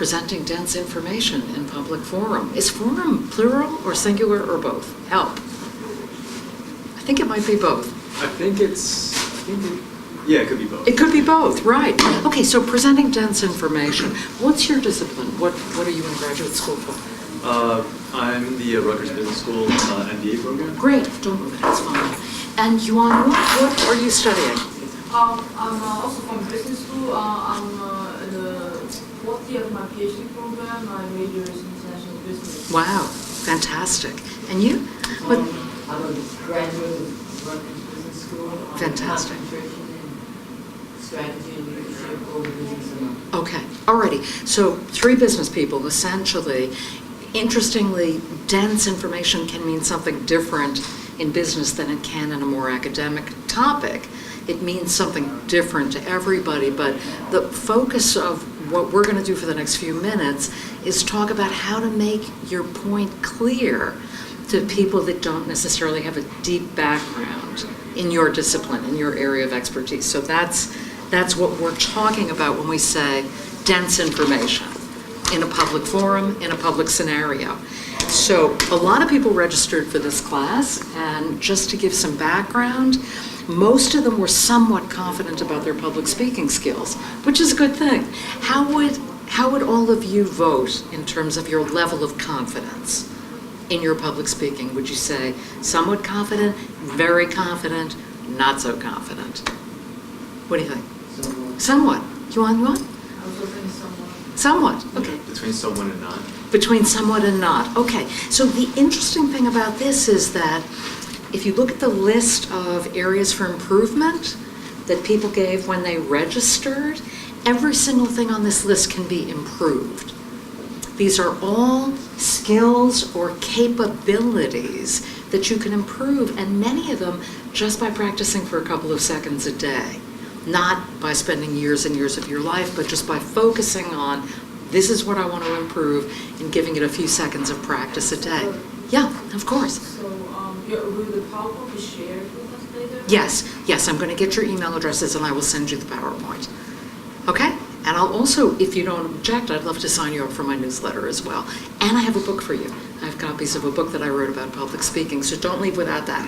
presenting dense information in public forum. Is forum plural or singular or both? Help. I think it might be both. Yeah, it could be both. It could be both, right. Okay, so presenting dense information. What's your discipline? What are you in graduate school for? I'm in the Rutgers Business School MBA program. Great, don't move it, it's fine. And Yuan, what are you studying? I'm also from business school. I'm in the fourth year of my PhD program. My major is international business. Wow, fantastic. And you? What? I'm a graduate of Rutgers Business School. Fantastic. Concentration in strategy and leadership over business and marketing. Okay, alrighty. So 3 business people, essentially. Interestingly, dense information can mean something different in business than it can in a more academic topic. It means something different to everybody, but the focus of what we're going to do for the next few minutes is talk about how to make your point clear to people that don't necessarily have a deep background in your discipline, in your area of expertise. So that's what we're talking about when we say dense information in a public forum, in a public scenario. So a lot of people registered for this class, and just to give some background, most of them were somewhat confident about their public speaking skills, which is a good thing. How would all of you vote in terms of your level of confidence in your public speaking? Would you say somewhat confident, very confident, not so confident? What do you think? Somewhat. You want? I was hoping somewhat. Somewhat, okay. Yeah, between someone and not. Between somewhat and not. Okay, so the interesting thing about this is that if you look at the list of areas for improvement that people gave when they registered, every single thing on this list can be improved. These are all skills or capabilities that you can improve, and many of them just by practicing for a couple of seconds a day. Not by spending years and years of your life, but just by focusing on, this is what I want to improve, and giving it a few seconds of practice a day. Yeah, of course. So, will the PowerPoint be shared with us later? Yes, I'm going to get your email addresses and I will send you the PowerPoint. Okay? And I'll also, if you don't object, I'd love to sign you up for my newsletter as well. And I have a book for you. I have copies of a book that I wrote about public speaking, so don't leave without that.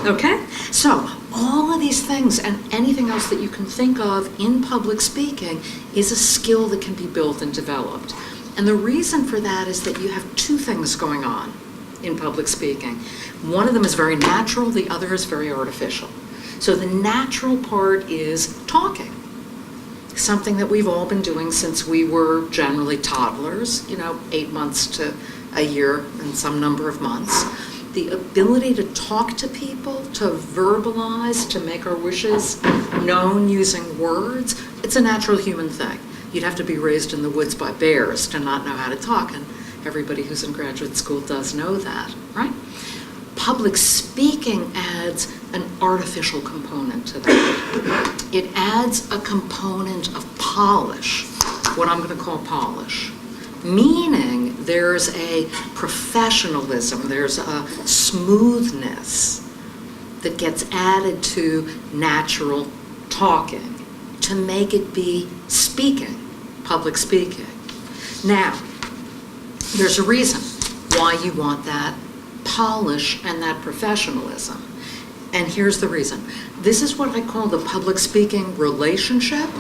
Okay? So, all of these things and anything else that you can think of in public speaking is a skill that can be built and developed. And the reason for that is that you have 2 things going on in public speaking. One of them is very natural, the other is very artificial. So the natural part is talking. Something that we've all been doing since we were generally toddlers, 8 months to a year and some number of months. The ability to talk to people, to verbalize, to make our wishes known using words, it's a natural human thing. You'd have to be raised in the woods by bears to not know how to talk, and everybody who's in graduate school does know that, right? Public speaking adds an artificial component to that. It adds a component of polish, what I'm going to call polish, meaning there's a professionalism, there's a smoothness that gets added to natural talking to make it be speaking, public speaking. Now, there's a reason why you want that polish and that professionalism. And here's the reason. This is what I call the public speaking relationship.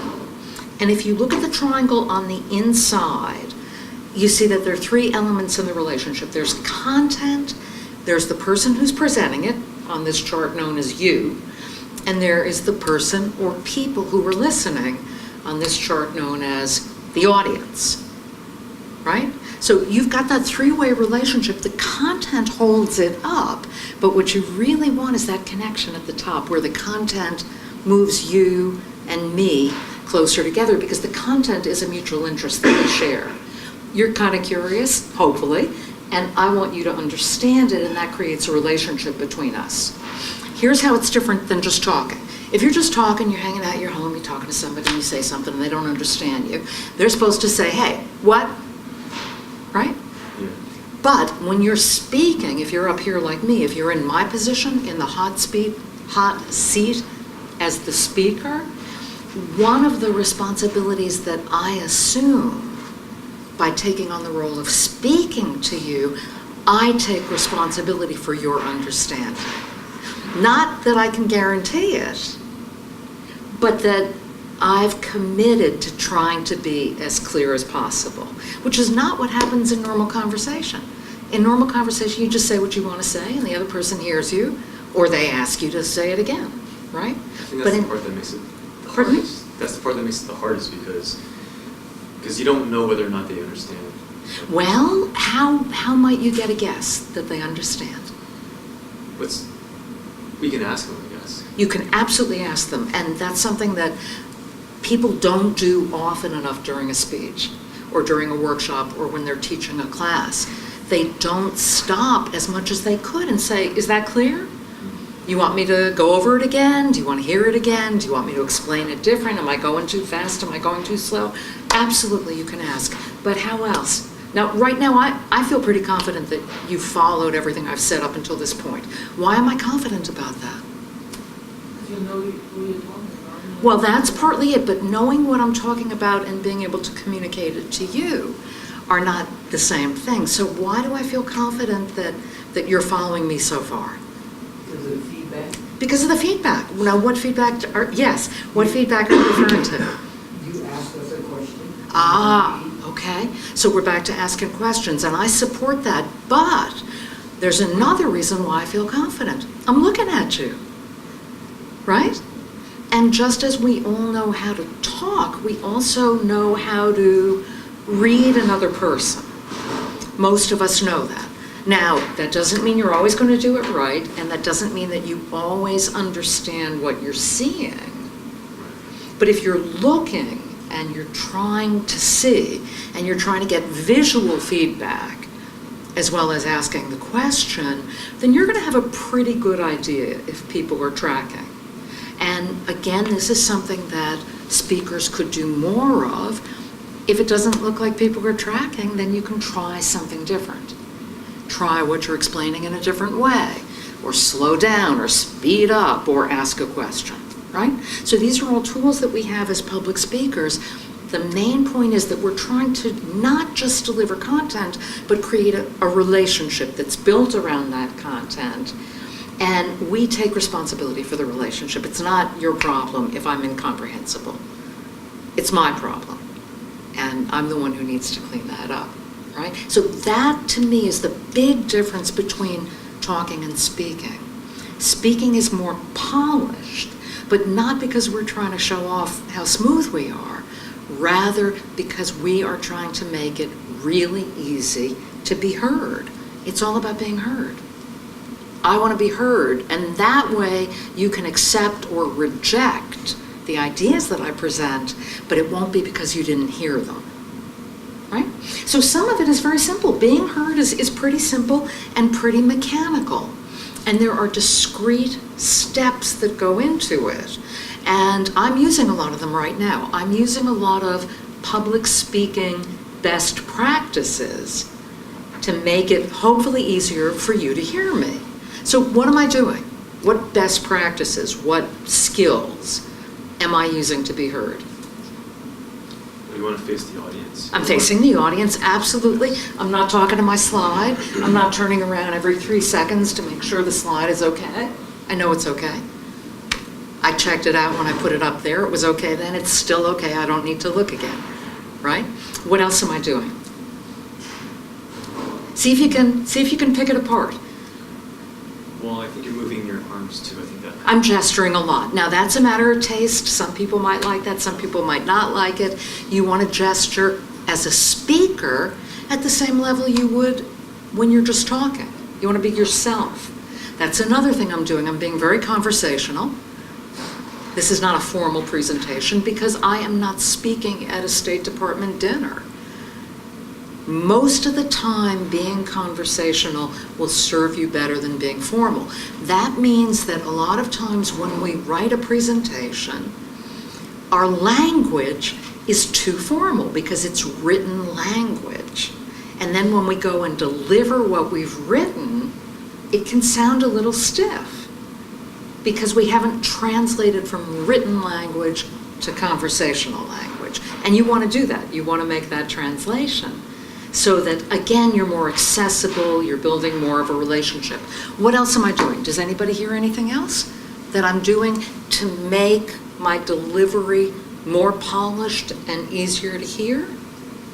And if you look at the triangle on the inside, you see that there are 3 elements in the relationship. There's content, there's the person who's presenting it, on this chart known as you, and there is the person or people who are listening, on this chart known as the audience, right? So you've got that 3-way relationship. The content holds it up, but what you really want is that connection at the top where the content moves you and me closer together, because the content is a mutual interest that we share. You're kind of curious, hopefully, and I want you to understand it, and that creates a relationship between us. Here's how it's different than just talking. If you're just talking, you're hanging out at your home, you're talking to somebody, and you say something, and they don't understand you, they're supposed to say, hey, what? Right? Yeah. But when you're speaking, if you're up here like me, if you're in my position, in the hot seat as the speaker, one of the responsibilities that I assume by taking on the role of speaking to you, I take responsibility for your understanding. Not that I can guarantee it, but that I've committed to trying to be as clear as possible, which is not what happens in normal conversation. In normal conversation, you just say what you want to say, and the other person hears you, or they ask you to say it again, right? I think that's the part that makes it the Pardon me? hardest. That's the part that makes it the hardest because you don't know whether or not they understand. Well, how might you get a guess that they understand? We can ask them, I guess. You can absolutely ask them, and that's something that people don't do often enough during a speech or during a workshop or when they're teaching a class. They don't stop as much as they could and say, is that clear? You want me to go over it again? Do you want to hear it again? Do you want me to explain it different? Am I going too fast? Am I going too slow? Absolutely, you can ask. But how else? Now, right now, I feel pretty confident that you followed everything I've said up until this point. Why am I confident about that? Because you know who you're talking about. Well, that's partly it, but knowing what I'm talking about and being able to communicate it to you are not the same thing. So why do I feel confident that you're following me so far? Because of the feedback. Because of the feedback. Now, what feedback what feedback are you referring to? You asked us a question. Okay. So we're back to asking questions, and I support that, but there's another reason why I feel confident. I'm looking at you, right? And just as we all know how to talk, we also know how to read another person. Most of us know that. Now, that doesn't mean you're always going to do it right, and that doesn't mean that you always understand what you're seeing. But if you're looking and you're trying to see, and you're trying to get visual feedback, as well as asking the question, then you're going to have a pretty good idea if people are tracking. And again, this is something that speakers could do more of. If it doesn't look like people are tracking, then you can try something different. Try what you're explaining in a different way, or slow down, or speed up, or ask a question, right? So these are all tools that we have as public speakers. The main point is that we're trying to not just deliver content, but create a relationship that's built around that content. And we take responsibility for the relationship. It's not your problem if I'm incomprehensible. It's my problem. And I'm the one who needs to clean that up, right? So that, to me, is the big difference between talking and speaking. Speaking is more polished, but not because we're trying to show off how smooth we are, rather because we are trying to make it really easy to be heard. It's all about being heard. I want to be heard, and that way you can accept or reject the ideas that I present, but it won't be because you didn't hear them, right? So some of it is very simple. Being heard is pretty simple and pretty mechanical, and there are discrete steps that go into it, and I'm using a lot of them right now. I'm using a lot of public speaking best practices to make it hopefully easier for you to hear me. So what am I doing? What best practices, what skills am I using to be heard? You want to face the audience. I'm facing the audience, absolutely. I'm not talking to my slide. I'm not turning around every 3 seconds to make sure the slide is okay. I know it's okay. I checked it out when I put it up there. It was okay then. It's still okay. I don't need to look again, right? What else am I doing? See if you can pick it apart. Well, I think you're moving your arms too. I think that. I'm gesturing a lot. Now, that's a matter of taste. Some people might like that. Some people might not like it. You want to gesture as a speaker at the same level you would when you're just talking. You want to be yourself. That's another thing I'm doing. I'm being very conversational. This is not a formal presentation because I am not speaking at a State Department dinner. Most of the time, being conversational will serve you better than being formal. That means that a lot of times when we write a presentation, our language is too formal because it's written language. And then when we go and deliver what we've written, it can sound a little stiff because we haven't translated from written language to conversational language. And you want to do that. You want to make that translation so that, again, you're more accessible, you're building more of a relationship. What else am I doing? Does anybody hear anything else that I'm doing to make my delivery more polished and easier to hear?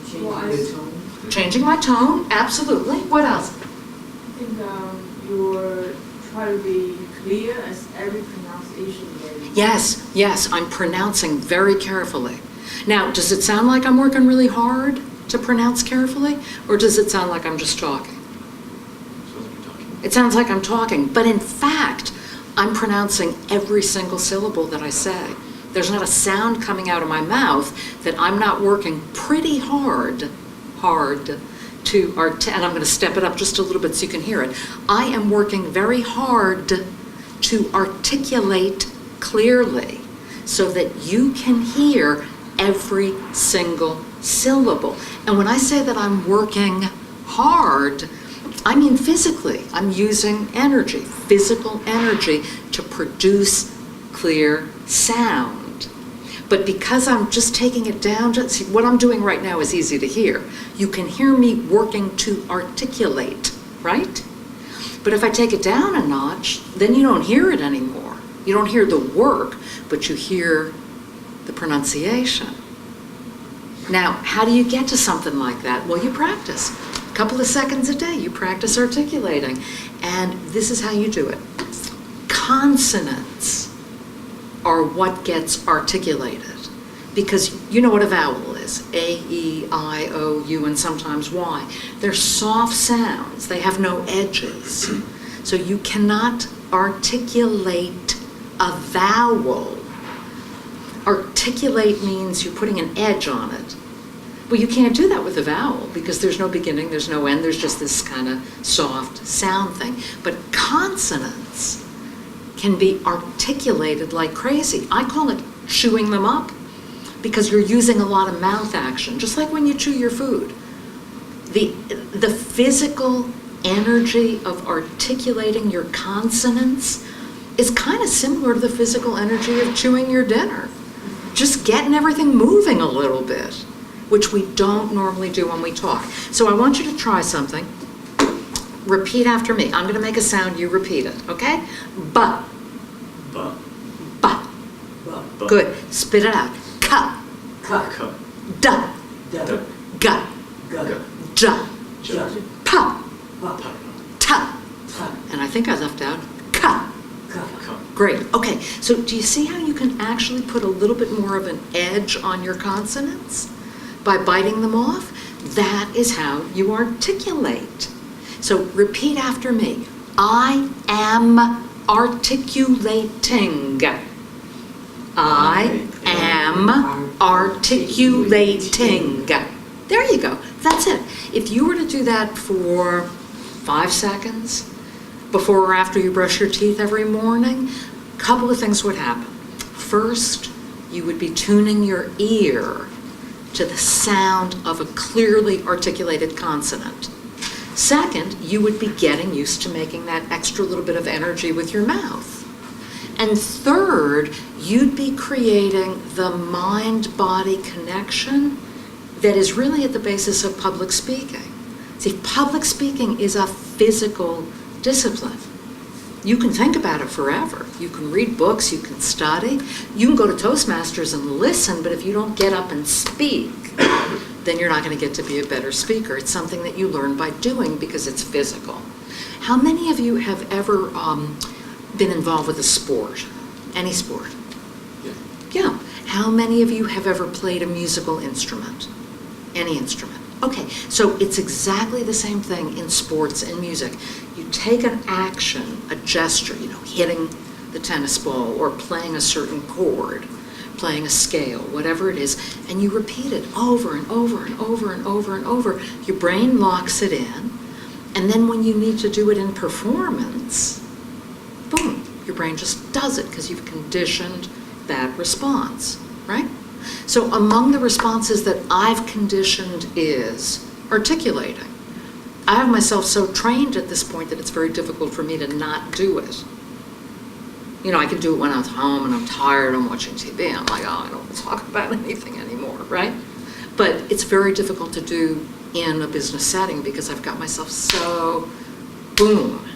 Changing Well, the tone. Changing my tone, absolutely. What else? I think you're trying to be clear as every pronunciation there. Yes, yes, I'm pronouncing very carefully. Now, does it sound like I'm working really hard to pronounce carefully, or does it sound like I'm just talking? So you're talking. It sounds like I'm talking, but in fact, I'm pronouncing every single syllable that I say. There's not a sound coming out of my mouth that I'm not working pretty hard to, and I'm going to step it up just a little bit so you can hear it. I am working very hard to articulate clearly so that you can hear every single syllable. And when I say that I'm working hard, I mean physically. I'm using energy, physical energy, to produce clear sound. But because I'm just taking it down, see, what I'm doing right now is easy to hear. You can hear me working to articulate, right? But if I take it down a notch, then you don't hear it anymore. You don't hear the work, but you hear the pronunciation. Now, how do you get to something like that? Well, you practice. A couple of seconds a day, you practice articulating. And this is how you do it. Consonants are what gets articulated. Because you know what a vowel is. A, E, I, O, U, and sometimes Y. They're soft sounds. They have no edges. So you cannot articulate a vowel. Articulate means you're putting an edge on it. Well, you can't do that with a vowel because there's no beginning, there's no end, there's just this kind of soft sound thing. But consonants can be articulated like crazy. I call it chewing them up because you're using a lot of mouth action, just like when you chew your food. The physical energy of articulating your consonants is kind of similar to the physical energy of chewing your dinner. Just getting everything moving a little bit, which we don't normally do when we talk. So I want you to try something. Repeat after me. I'm going to make a sound, you repeat it, okay? Ba. Ba. Ba. Ba. Good. Spit it out. Ka. Ka. Ka. Da. Da. Da. Ga. Ga. Ja. Ja. Pa. Pa. Ta. Ta. And I think I left out ka. Ka. Ka. Great. Okay. So do you see how you can actually put a little bit more of an edge on your consonants by biting them off? That is how you articulate. So repeat after me. I am articulating. I am articulating. There you go. That's it. If you were to do that for 5 seconds, before or after you brush your teeth every morning, a couple of things would happen. First, you would be tuning your ear to the sound of a clearly articulated consonant. Second, you would be getting used to making that extra little bit of energy with your mouth. And third, you'd be creating the mind-body connection that is really at the basis of public speaking. See, public speaking is a physical discipline. You can think about it forever. You can read books, you can study, you can go to Toastmasters and listen, but if you don't get up and speak, then you're not going to get to be a better speaker. It's something that you learn by doing because it's physical. How many of you have ever been involved with a sport? Any sport? Yeah. Yeah. How many of you have ever played a musical instrument? Any instrument? Okay, so it's exactly the same thing in sports and music. You take an action, a gesture, hitting the tennis ball or playing a certain chord, playing a scale, whatever it is, and you repeat it over and over and over and over and over. Your brain locks it in, and then when you need to do it in performance, boom, your brain just does it because you've conditioned that response, right? So among the responses that I've conditioned is articulating. I have myself so trained at this point that it's very difficult for me to not do it. I can do it when I'm home and I'm tired, I'm watching TV, I'm like, oh, I don't want to talk about anything anymore, right? But it's very difficult to do in a business setting because I've got myself so, boom,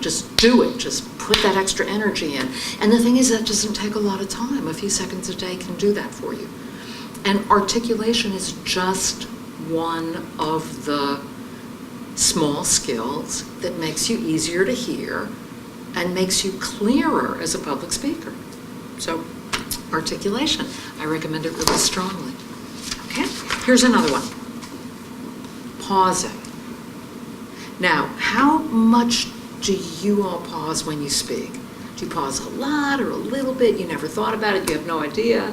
just do it, just put that extra energy in. And the thing is, that doesn't take a lot of time. A few seconds a day can do that for you. And articulation is just one of the small skills that makes you easier to hear and makes you clearer as a public speaker. So, articulation, I recommend it really strongly. Okay, here's another one. Pausing. Now, how much do you all pause when you speak? Do you pause a lot or a little bit? You never thought about it, you have no idea?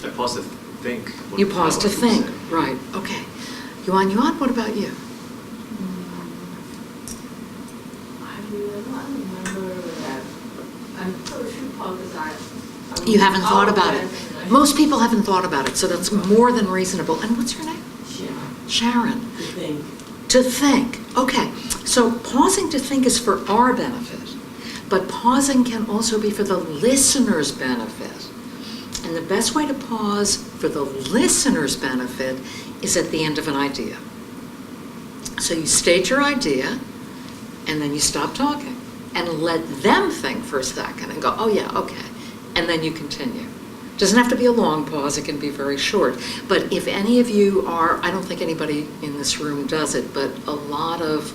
I pause to think. You pause to think, right, okay. Yuan, what about you? I don't remember that. I'm pretty sure because You haven't thought about it. Most people haven't thought about it, so that's more than reasonable. And what's your name? Sharon. To think. To think. Okay. So pausing to think is for our benefit, but pausing can also be for the listener's benefit. And the best way to pause for the listener's benefit is at the end of an idea. So you state your idea, and then you stop talking, and let them think for a second and go, oh yeah, okay. And then you continue. Doesn't have to be a long pause, it can be very short. But if any of you are, I don't think anybody in this room does it, but a lot of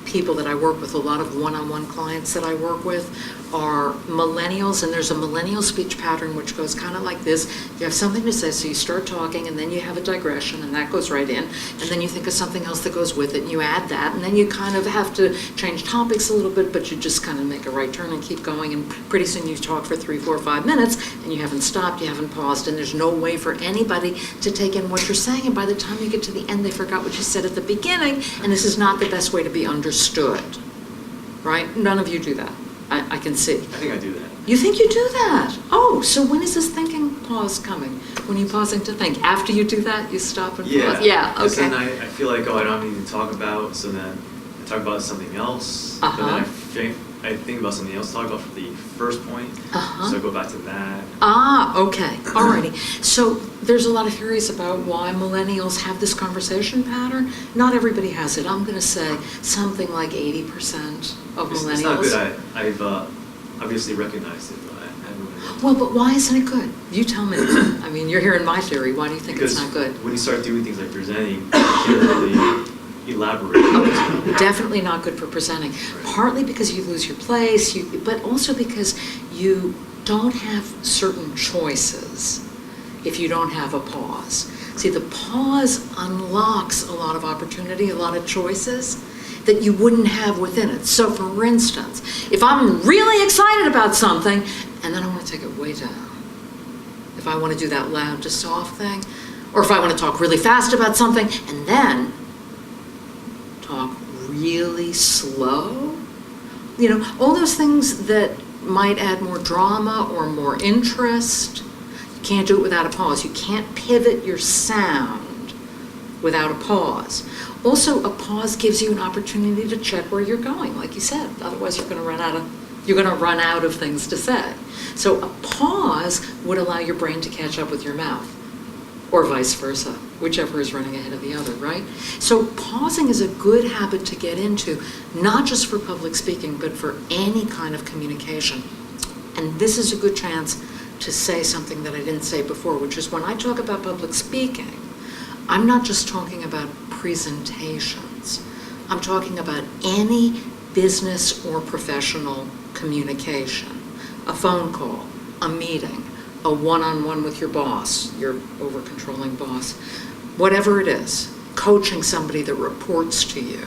people that I work with, a lot of one-on-one clients that I work with are millennials, and there's a millennial speech pattern which goes kind of like this. You have something to say, so you start talking, and then you have a digression, and that goes right in, and then you think of something else that goes with it, and you add that, and then you kind of have to change topics a little bit, but you just kind of make a right turn and keep going, and pretty soon you talk for 3, 4, 5 minutes, and you haven't stopped, you haven't paused, and there's no way for anybody to take in what you're saying, and by the time you get to the end, they forgot what you said at the beginning, and this is not the best way to be understood, right? None of you do that. I can see. I think I do that. You think you do that? Oh, so when is this thinking pause coming? When you're pausing to think? After you do that, you stop and pause? Yeah, Because okay. then I feel like, I don't have anything to talk about, so then I talk about something else. But then I think about something else to talk about for the first point, so I go back to that. Okay, alrighty. So there's a lot of theories about why millennials have this conversation pattern. Not everybody has it. I'm going to say something like 80% of millennials. It's not good. I've obviously recognized it, but I haven't really. Well, but why isn't it good? You tell me. I mean, you're hearing my theory. Why do you think it's not good? Because when you start doing things like presenting, you can't really elaborate. Okay, definitely not good for presenting. Partly because you lose your place, but also because you don't have certain choices if you don't have a pause. See, the pause unlocks a lot of opportunity, a lot of choices that you wouldn't have within it. So for instance, if I'm really excited about something and then I want to take it way down, if I want to do that loud to soft thing, or if I want to talk really fast about something and then talk really slow, all those things that might add more drama or more interest, you can't do it without a pause. You can't pivot your sound without a pause. Also, a pause gives you an opportunity to check where you're going, like you said. Otherwise, you're going to run out of things to say. So a pause would allow your brain to catch up with your mouth, or vice versa, whichever is running ahead of the other, right? So pausing is a good habit to get into, not just for public speaking, but for any kind of communication. And this is a good chance to say something that I didn't say before, which is when I talk about public speaking, I'm not just talking about presentations. I'm talking about any business or professional communication, a phone call, a meeting, a one-on-one with your boss, your over-controlling boss, whatever it is, coaching somebody that reports to you,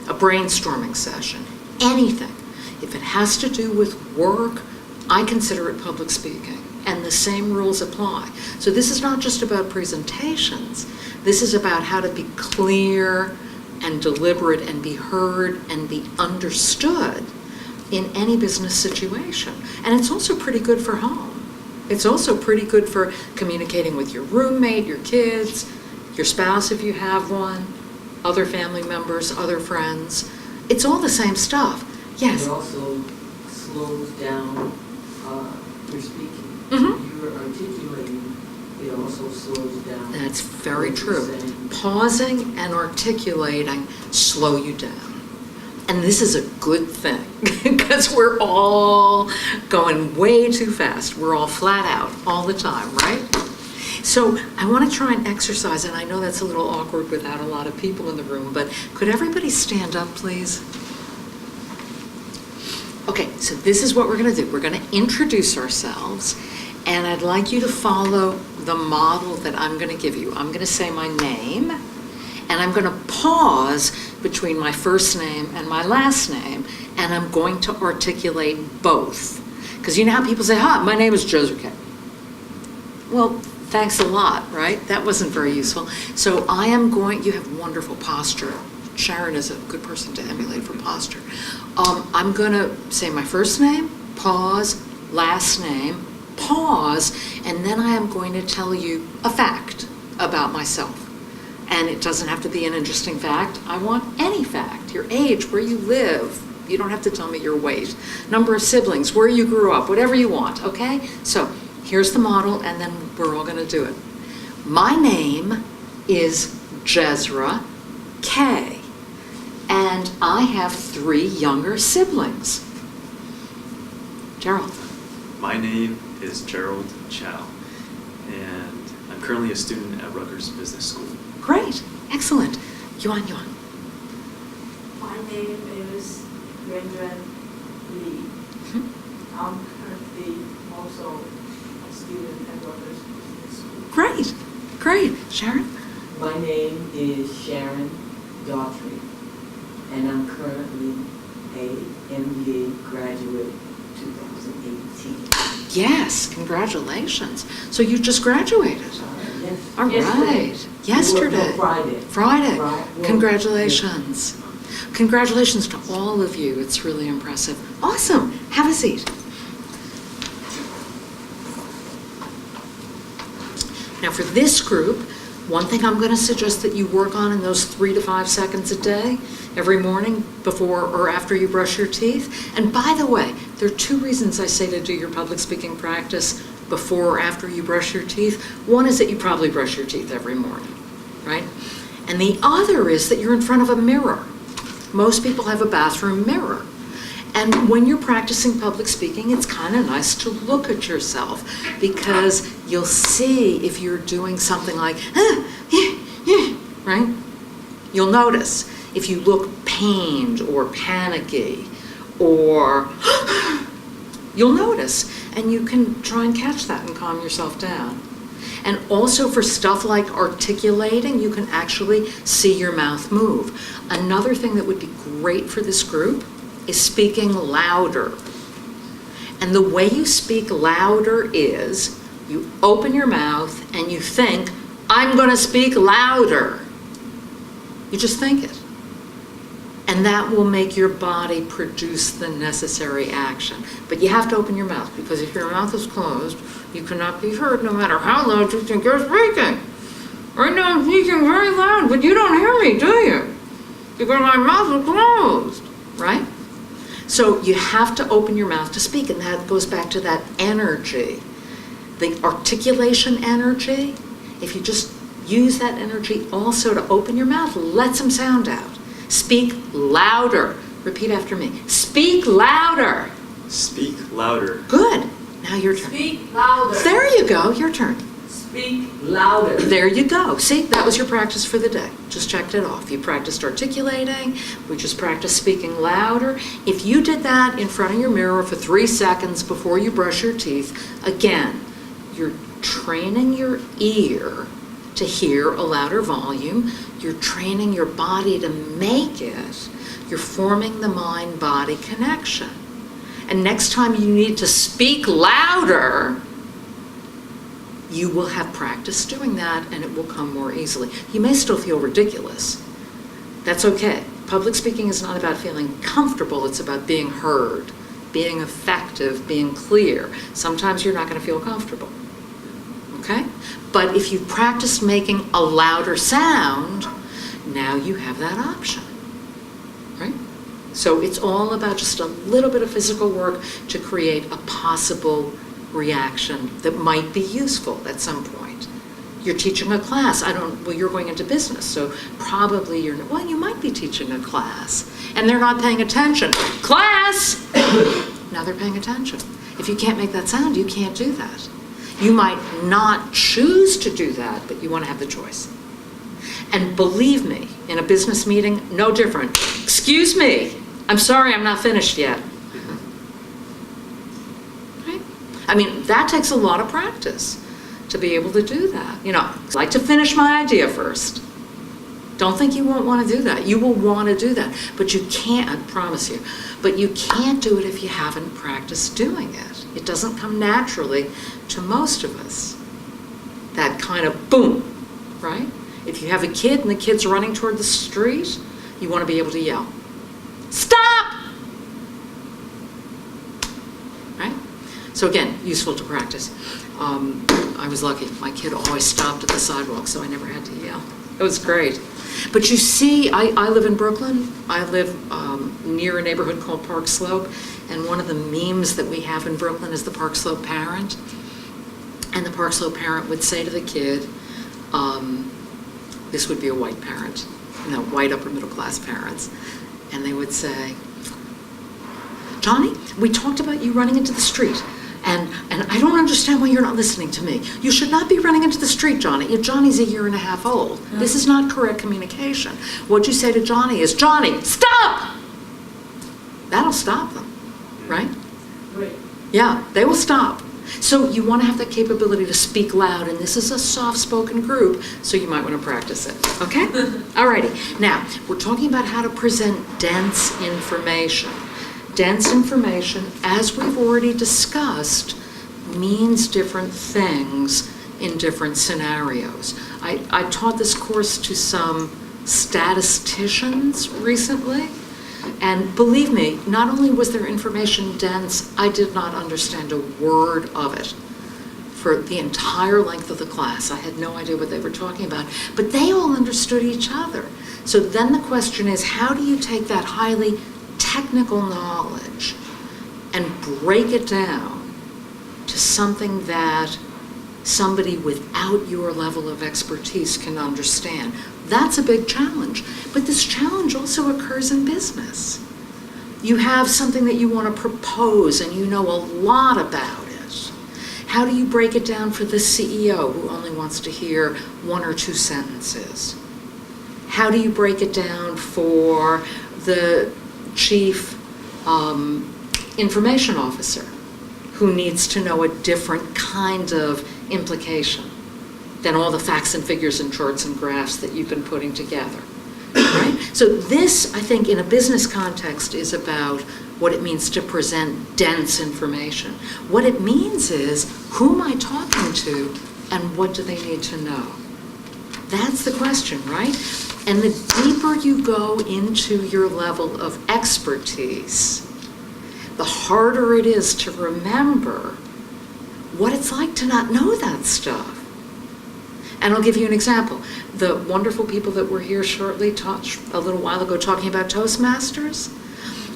a brainstorming session, anything. If it has to do with work, I consider it public speaking, and the same rules apply. So this is not just about presentations. This is about how to be clear and deliberate and be heard and be understood in any business situation. And it's also pretty good for home. It's also pretty good for communicating with your roommate, your kids, your spouse if you have one, other family members, other friends. It's all the same stuff. Yes? It also slows down your speaking. Mm-hmm. You're articulating it also slows down. That's very what you're true. saying. Pausing and articulating slow you down. And this is a good thing because we're all going way too fast. We're all flat out all the time, right? So I want to try and exercise, and I know that's a little awkward without a lot of people in the room, but could everybody stand up, please? Okay, so this is what we're going to do. We're going to introduce ourselves, and I'd like you to follow the model that I'm going to give you. I'm going to say my name, and I'm going to pause between my first name and my last name, and I'm going to articulate both. Because you know how people say, hi, my name is Jezra Kaye. Well, thanks a lot, right? That wasn't very useful. So I am going, you have wonderful posture. Sharon is a good person to emulate for posture. I'm going to say my first name, pause, last name, pause, and then I am going to tell you a fact about myself. And it doesn't have to be an interesting fact. I want any fact, your age, where you live. You don't have to tell me your weight, number of siblings, where you grew up, whatever you want, okay? So here's the model, and then we're all going to do it. My name is Jezra Kaye, and I have 3 younger siblings. Gerald. My name is Gerald Chow, and I'm currently a student at Rutgers Business School. Great, excellent. Yuan. My name is Yuan Lee. I'm currently also a student at Rutgers Business School. Great. Sharon? My name is Sharon Daughtry, and I'm currently a MBA graduate 2018. Yes, congratulations. So you just graduated. Yes. All right. Yesterday. No, Friday. Friday. Well, Congratulations. Congratulations to all of you. It's really impressive. Awesome. Have a seat. Now for this group, one thing I'm going to suggest that you work on in those 3 to 5 seconds a day, every morning before or after you brush your teeth. And by the way, there are 2 reasons I say to do your public speaking practice before or after you brush your teeth. One is that you probably brush your teeth every morning, right? And the other is that you're in front of a mirror. Most people have a bathroom mirror. And when you're practicing public speaking, it's kind of nice to look at yourself because you'll see if you're doing something like, right? You'll notice if you look pained or panicky or you'll notice, and you can try and catch that and calm yourself down. And also for stuff like articulating, you can actually see your mouth move. Another thing that would be great for this group is speaking louder. And the way you speak louder is you open your mouth and you think, I'm going to speak louder. You just think it. And that will make your body produce the necessary action. But you have to open your mouth, because if your mouth is closed, you cannot be heard no matter how loud you think you're speaking. Right now I'm speaking very loud, but you don't hear me, do you? Because my mouth is closed, right? So you have to open your mouth to speak, and that goes back to that energy. The articulation energy, if you just use that energy also to open your mouth, let some sound out. Speak louder. Repeat after me. Speak louder. Speak louder. Good. Now your turn. Speak louder. There you go. Your turn. Speak Louder. There you go. See, that was your practice for the day. Just checked it off. You practiced articulating. We just practiced speaking louder. If you did that in front of your mirror for 3 seconds before you brush your teeth, again, you're training your ear to hear a louder volume. You're training your body to make it. You're forming the mind-body connection. And next time you need to speak louder, you will have practice doing that, and it will come more easily. You may still feel ridiculous. That's okay. Public speaking is not about feeling comfortable. It's about being heard, being effective, being clear. Sometimes you're not going to feel comfortable. Okay? But if you practice making a louder sound, now you have that option, right? So it's all about just a little bit of physical work to create a possible reaction that might be useful at some point. You're teaching a class. Well, you're going into business, so probably you might be teaching a class, and they're not paying attention. Class! Now they're paying attention. If you can't make that sound, you can't do that. You might not choose to do that, but you want to have the choice. And believe me, in a business meeting, no different. Excuse me, I'm sorry, I'm not finished yet. Right? I mean, that takes a lot of practice to be able to do that. I like to finish my idea first. Don't think you won't want to do that. You will want to do that, but you can't, I promise you, but you can't do it if you haven't practiced doing it. It doesn't come naturally to most of us. That kind of boom, right? If you have a kid and the kid's running toward the street, you want to be able to yell, "Stop!" Right? So again, useful to practice. I was lucky. My kid always stopped at the sidewalk, so I never had to yell. It was great. But you see, I live in Brooklyn. I live near a neighborhood called Park Slope, and one of the memes that we have in Brooklyn is the Park Slope parent. And the Park Slope parent would say to the kid, this would be a white parent, white upper middle class parents, and they would say, "Johnny, we talked about you running into the street, and I don't understand why you're not listening to me. You should not be running into the street, Johnny. Johnny's a year and a half old. This is not correct communication. What you say to Johnny is, Johnny, stop!" That'll stop them, right? Great. Yeah, they will stop. So you want to have that capability to speak loud, and this is a soft-spoken group, so you might want to practice it, okay? Alrighty, now, we're talking about how to present dense information. Dense information, as we've already discussed, means different things in different scenarios. I taught this course to some statisticians recently, and believe me, not only was their information dense, I did not understand a word of it for the entire length of the class. I had no idea what they were talking about, but they all understood each other. So then the question is, how do you take that highly technical knowledge and break it down to something that somebody without your level of expertise can understand? That's a big challenge. But this challenge also occurs in business. You have something that you want to propose and you know a lot about it. How do you break it down for the CEO who only wants to hear one or two sentences? How do you break it down for the chief information officer who needs to know a different kind of implication than all the facts and figures and charts and graphs that you've been putting together, right? So this, I think, in a business context is about what it means to present dense information. What it means is, who am I talking to and what do they need to know? That's the question, right? And the deeper you go into your level of expertise, the harder it is to remember what it's like to not know that stuff. And I'll give you an example. The wonderful people that were here shortly talked a little while ago talking about Toastmasters.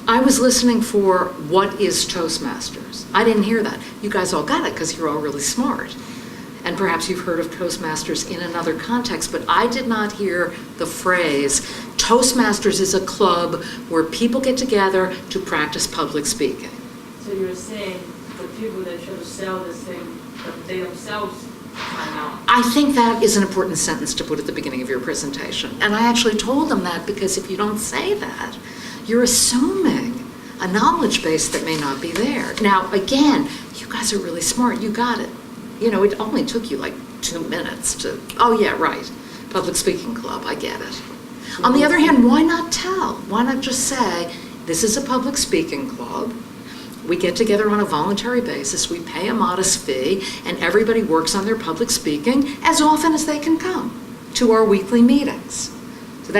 I was listening for what is Toastmasters. I didn't hear that. You guys all got it because you're all really smart. And perhaps you've heard of Toastmasters in another context, but I did not hear the phrase, Toastmasters is a club where people get together to practice public speaking. So you're saying the people that try to sell this thing, that they themselves find out. I think that is an important sentence to put at the beginning of your presentation. And I actually told them that because if you don't say that, you're assuming a knowledge base that may not be there. Now, again, you guys are really smart. You got it. It only took you like 2 minutes to, oh yeah, right, public speaking club, I get it. On the other hand, why not tell? Why not just say, this is a public speaking club. We get together on a voluntary basis, we pay a modest fee, and everybody works on their public speaking as often as they can come to our weekly meetings. So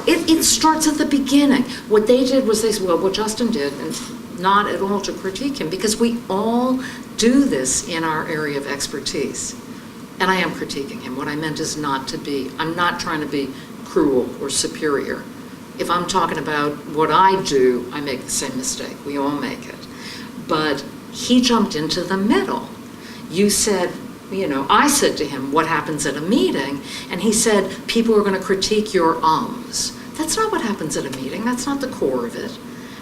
it starts at the beginning. What they did was they said, well, what Justin did, and not at all to critique him, because we all do this in our area of expertise. And I am critiquing him. What I meant is I'm not trying to be cruel or superior. If I'm talking about what I do, I make the same mistake. We all make it. But he jumped into the middle. You said, I said to him, what happens at a meeting? And he said, people are going to critique your ums. That's not what happens at a meeting. That's not the core of it.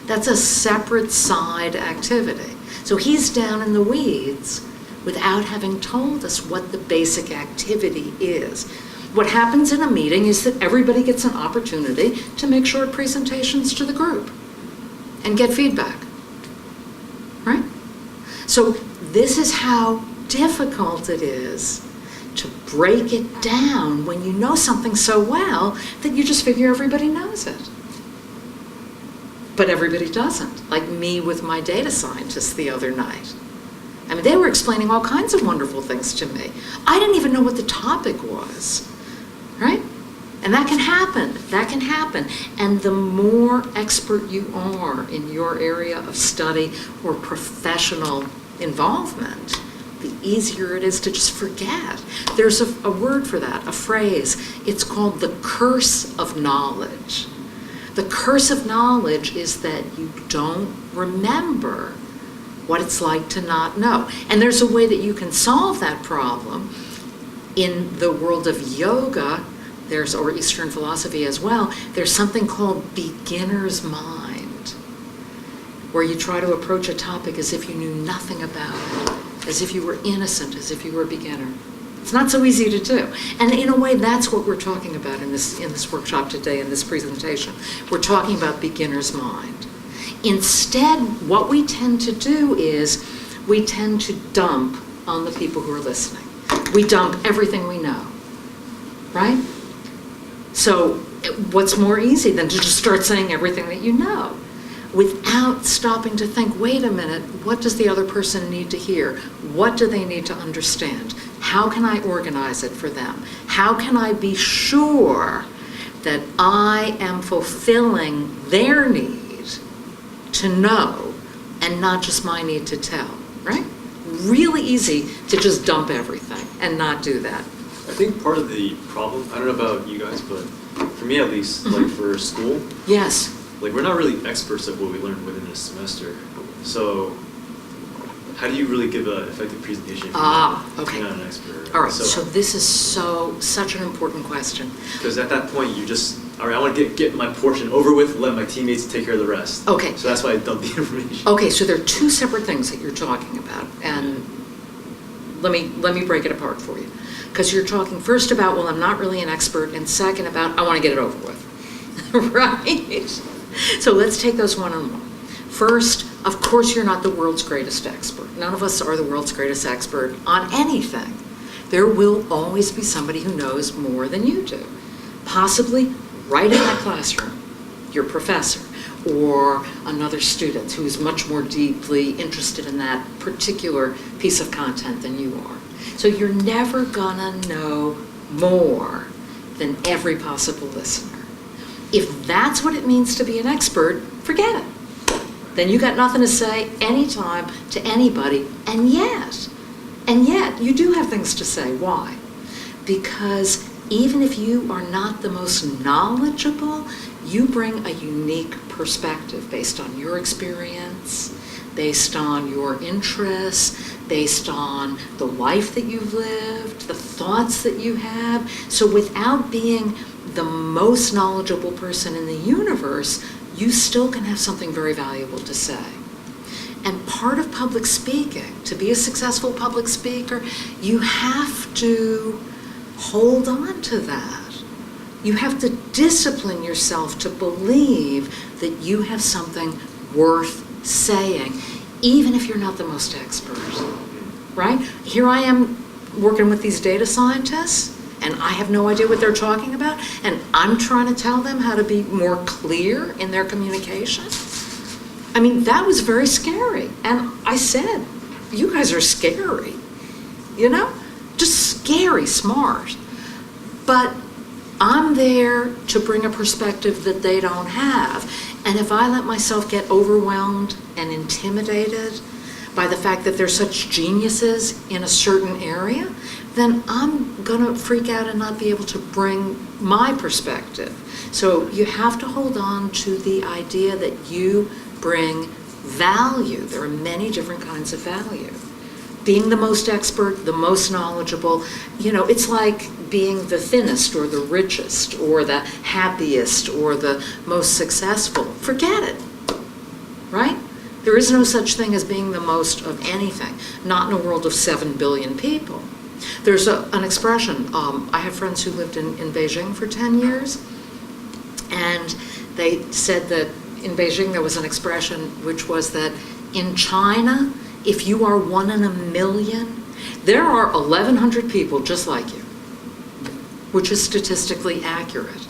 That's a separate side activity. So he's down in the weeds without having told us what the basic activity is. What happens in a meeting is that everybody gets an opportunity to make short presentations to the group and get feedback, right? So this is how difficult it is to break it down when you know something so well that you just figure everybody knows it. But everybody doesn't, like me with my data scientists the other night. I mean, they were explaining all kinds of wonderful things to me. I didn't even know what the topic was, right? And that can happen, And the more expert you are in your area of study or professional involvement, the easier it is to just forget. There's a word for that, a phrase. It's called the curse of knowledge. The curse of knowledge is that you don't remember what it's like to not know. And there's a way that you can solve that problem. In the world of yoga, or Eastern philosophy as well, there's something called beginner's mind, where you try to approach a topic as if you knew nothing about it, as if you were innocent, as if you were a beginner. It's not so easy to do. And in a way, that's what we're talking about in this workshop today, in this presentation. We're talking about beginner's mind. Instead, what we tend to do is we tend to dump on the people who are listening. We dump everything we know, right? So what's more easy than to just start saying everything that you know without stopping to think, wait a minute, what does the other person need to hear? What do they need to understand? How can I organize it for them? How can I be sure that I am fulfilling their need to know and not just my need to tell, right? Really easy to just dump everything and not do that. I think part of the problem, I don't know about you guys, but for me at least, like for school, yes, like we're not really experts at what we learned within a semester. So how do you really give an effective presentation if okay. you're not an expert? All right, so this is such an important question. Because at that point you just, all right, I want to get my portion over with, let my teammates take care of the rest. Okay. So that's why I dumped the information. Okay, so there are two separate things that you're talking about, and let me break it apart for you. Because you're talking first about, well, I'm not really an expert, and second about, I want to get it over with, right? So let's take those one on one. First, of course, you're not the world's greatest expert. None of us are the world's greatest expert on anything. There will always be somebody who knows more than you do, possibly right in that classroom, your professor, or another student who is much more deeply interested in that particular piece of content than you are. So you're never gonna know more than every possible listener. If that's what it means to be an expert, forget it. Then you got nothing to say anytime to anybody, and yet you do have things to say. Why? Because even if you are not the most knowledgeable, you bring a unique perspective based on your experience, based on your interests, based on the life that you've lived, the thoughts that you have. So without being the most knowledgeable person in the universe, you still can have something very valuable to say. And part of public speaking, to be a successful public speaker, you have to hold on to that. You have to discipline yourself to believe that you have something worth saying, even if you're not the most expert, right? Here I am working with these data scientists, and I have no idea what they're talking about, and I'm trying to tell them how to be more clear in their communication. I mean, that was very scary. And I said, you guys are scary, just scary smart. But I'm there to bring a perspective that they don't have. And if I let myself get overwhelmed and intimidated by the fact that they're such geniuses in a certain area, then I'm gonna freak out and not be able to bring my perspective. So you have to hold on to the idea that you bring value. There are many different kinds of value. being the most expert, the most knowledgeable. You know, it's like being the thinnest or the richest or the happiest or the most successful. Forget it, right? There is no such thing as being the most of anything, not in a world of 7 billion people. There's an expression, I have friends who lived in Beijing for 10 years, and they said that in Beijing there was an expression which was that in China, if you are 1 in a million, there are 1,100 people just like you, which is statistically accurate.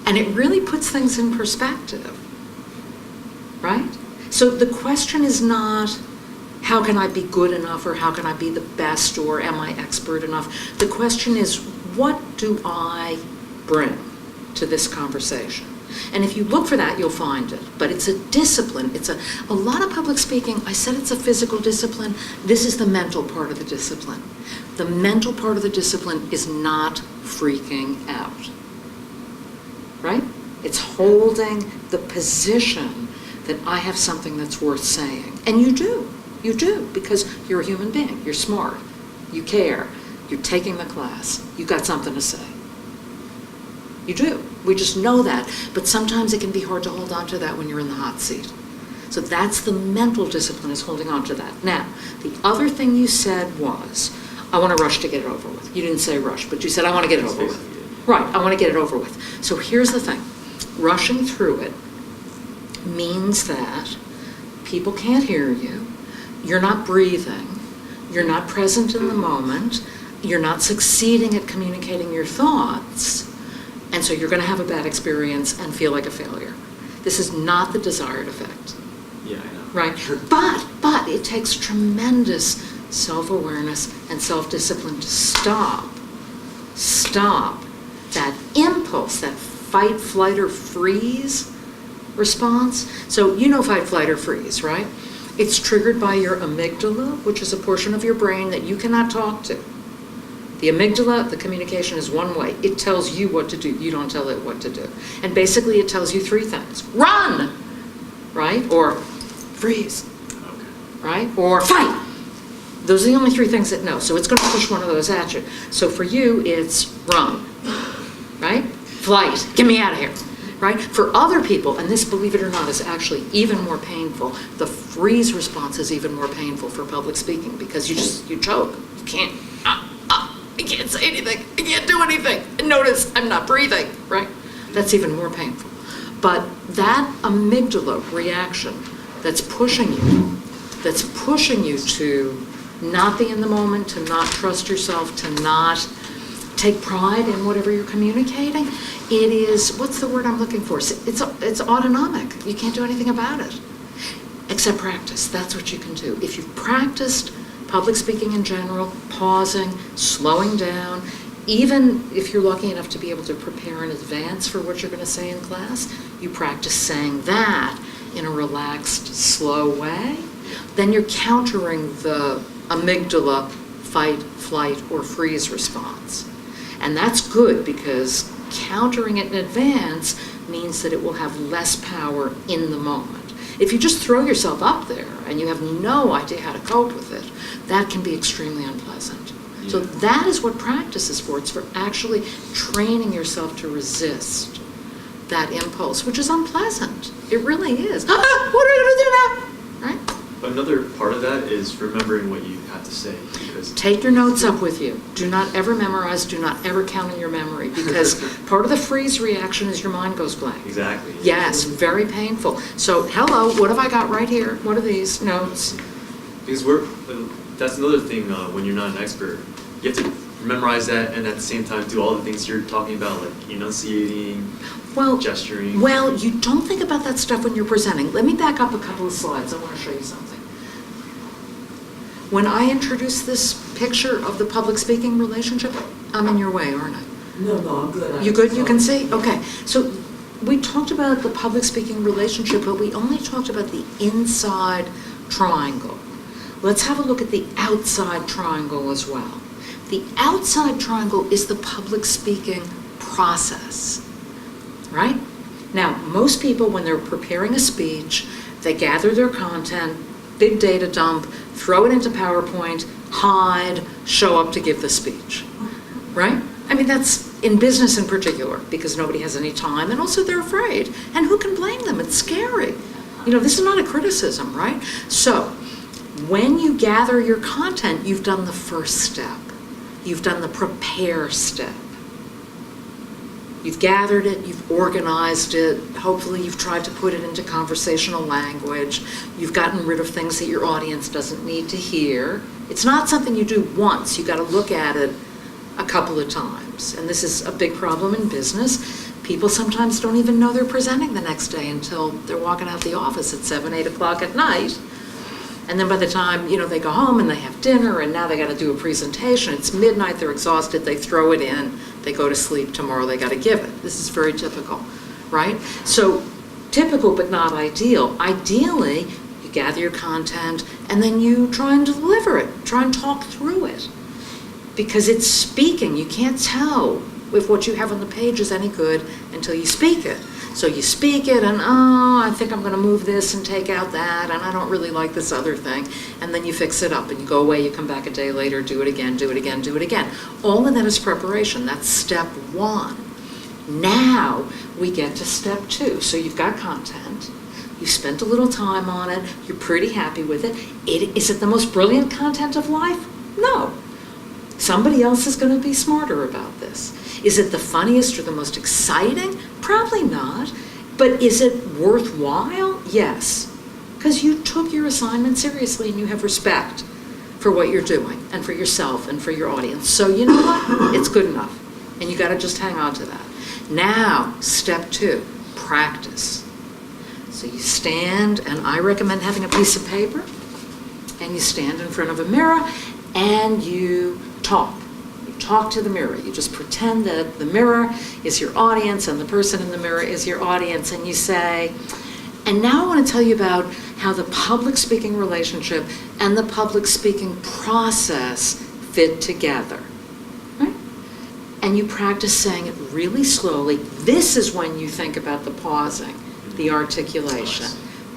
And it really puts things in perspective, right? So the question is not, how can I be good enough, or how can I be the best, or am I expert enough? The question is, what do I bring to this conversation? And if you look for that, you'll find it. But it's a discipline. It's a lot of public speaking, I said it's a physical discipline. This is the mental part of the discipline. The mental part of the discipline is not freaking out, right? It's holding the position that I have something that's worth saying. And you do, because you're a human being. You're smart, you care, you're taking the class, you've got something to say. You do. We just know that. But sometimes it can be hard to hold on to that when you're in the hot seat. So that's the mental discipline, is holding on to that. Now, the other thing you said was, I want to rush to get it over with. You didn't say rush, but you said, I want to get it over with. Right, I want to get it over with. So here's the thing. Rushing through it means that people can't hear you, you're not breathing, you're not present in the moment, you're not succeeding at communicating your thoughts, and so you're going to have a bad experience and feel like a failure. This is not the desired effect. Yeah, I know. Right? But it takes tremendous self-awareness and self-discipline to stop that impulse, that fight, flight, or freeze response. So you know fight, flight, or freeze, right? It's triggered by your amygdala, which is a portion of your brain that you cannot talk to. The amygdala, the communication is one way. It tells you what to do. You don't tell it what to do. And basically it tells you 3 things. Run! Right? Or freeze. Okay. Right? Or fight. Those are the only 3 things it knows. So it's going to push one of those at you. So for you, it's run. Right? Flight. Get me out of here. Right? For other people, and this, believe it or not, is actually even more painful, the freeze response is even more painful for public speaking, because you choke. You can't, I can't say anything. I can't do anything. And notice I'm not breathing, right? That's even more painful. But that amygdala reaction that's pushing you to not be in the moment, to not trust yourself, to not take pride in whatever you're communicating, it is, what's the word I'm looking for? It's autonomic. You can't do anything about it except practice. That's what you can do. If you've practiced public speaking in general, pausing, slowing down, even if you're lucky enough to be able to prepare in advance for what you're going to say in class, you practice saying that in a relaxed, slow way, then you're countering the amygdala fight, flight, or freeze response. And that's good, because countering it in advance means that it will have less power in the moment. If you just throw yourself up there and you have no idea how to cope with it, that can be extremely unpleasant. Yeah. So that is what practice is for. It's for actually training yourself to resist that impulse, which is unpleasant. It really is. What are we going to do now? Right? But another part of that is remembering what you have to say. Because take your notes up with you. Do not ever memorize. Do not ever count in your memory, because part of the freeze reaction is your mind goes blank. Exactly. Yes, very painful. So, hello, what have I got right here? What are these notes? Because that's another thing when you're not an expert. You have to memorize that and at the same time do all the things you're talking about, like enunciating, gesturing. Well, you don't think about that stuff when you're presenting. Let me back up a couple of slides. I want to show you something. When I introduce this picture of the public speaking relationship, I'm in your way, aren't I? No, I'm good. You good? You can see? Okay. So we talked about the public speaking relationship, but we only talked about the inside triangle. Let's have a look at the outside triangle as well. The outside triangle is the public speaking process, right? Now, most people, when they're preparing a speech, they gather their content, big data dump, throw it into PowerPoint, hide, show up to give the speech, right? I mean, that's in business in particular, because nobody has any time, and also they're afraid. And who can blame them? It's scary. You know, this is not a criticism, right? So, when you gather your content, you've done the first step. You've done the prepare step. You've gathered it, you've organized it, hopefully you've tried to put it into conversational language, you've gotten rid of things that your audience doesn't need to hear. It's not something you do once, you got to look at it a couple of times. And this is a big problem in business. People sometimes don't even know they're presenting the next day until they're walking out the office at 7, 8 o'clock at night. And then by the time, you know, they go home and they have dinner and now they got to do a presentation, it's midnight, they're exhausted, they throw it in, they go to sleep, tomorrow they got to give it. This is very typical, right? So typical but not ideal. Ideally, you gather your content and then you try and deliver it, try and talk through it. Because it's speaking, you can't tell if what you have on the page is any good until you speak it. So you speak it and, oh, I think I'm going to move this and take out that, and I don't really like this other thing. And then you fix it up and you go away, you come back a day later, do it again, do it again, do it again. All of that is preparation. That's step one. Now we get to step two. So you've got content. You spent a little time on it. You're pretty happy with it. Is it the most brilliant content of life? No. Somebody else is going to be smarter about this. Is it the funniest or the most exciting? Probably not. But is it worthwhile? Yes. Because you took your assignment seriously and you have respect for what you're doing and for yourself and for your audience. So you know what? It's good enough. And you got to just hang on to that. Now, step two, practice. So you stand, and I recommend having a piece of paper, and you stand in front of a mirror and you talk. Talk to the mirror. You just pretend that the mirror is your audience and the person in the mirror is your audience, and you say, and now I want to tell you about how the public speaking relationship and the public speaking process fit together. Right? And you practice saying it really slowly. This is when you think about the pausing, the articulation.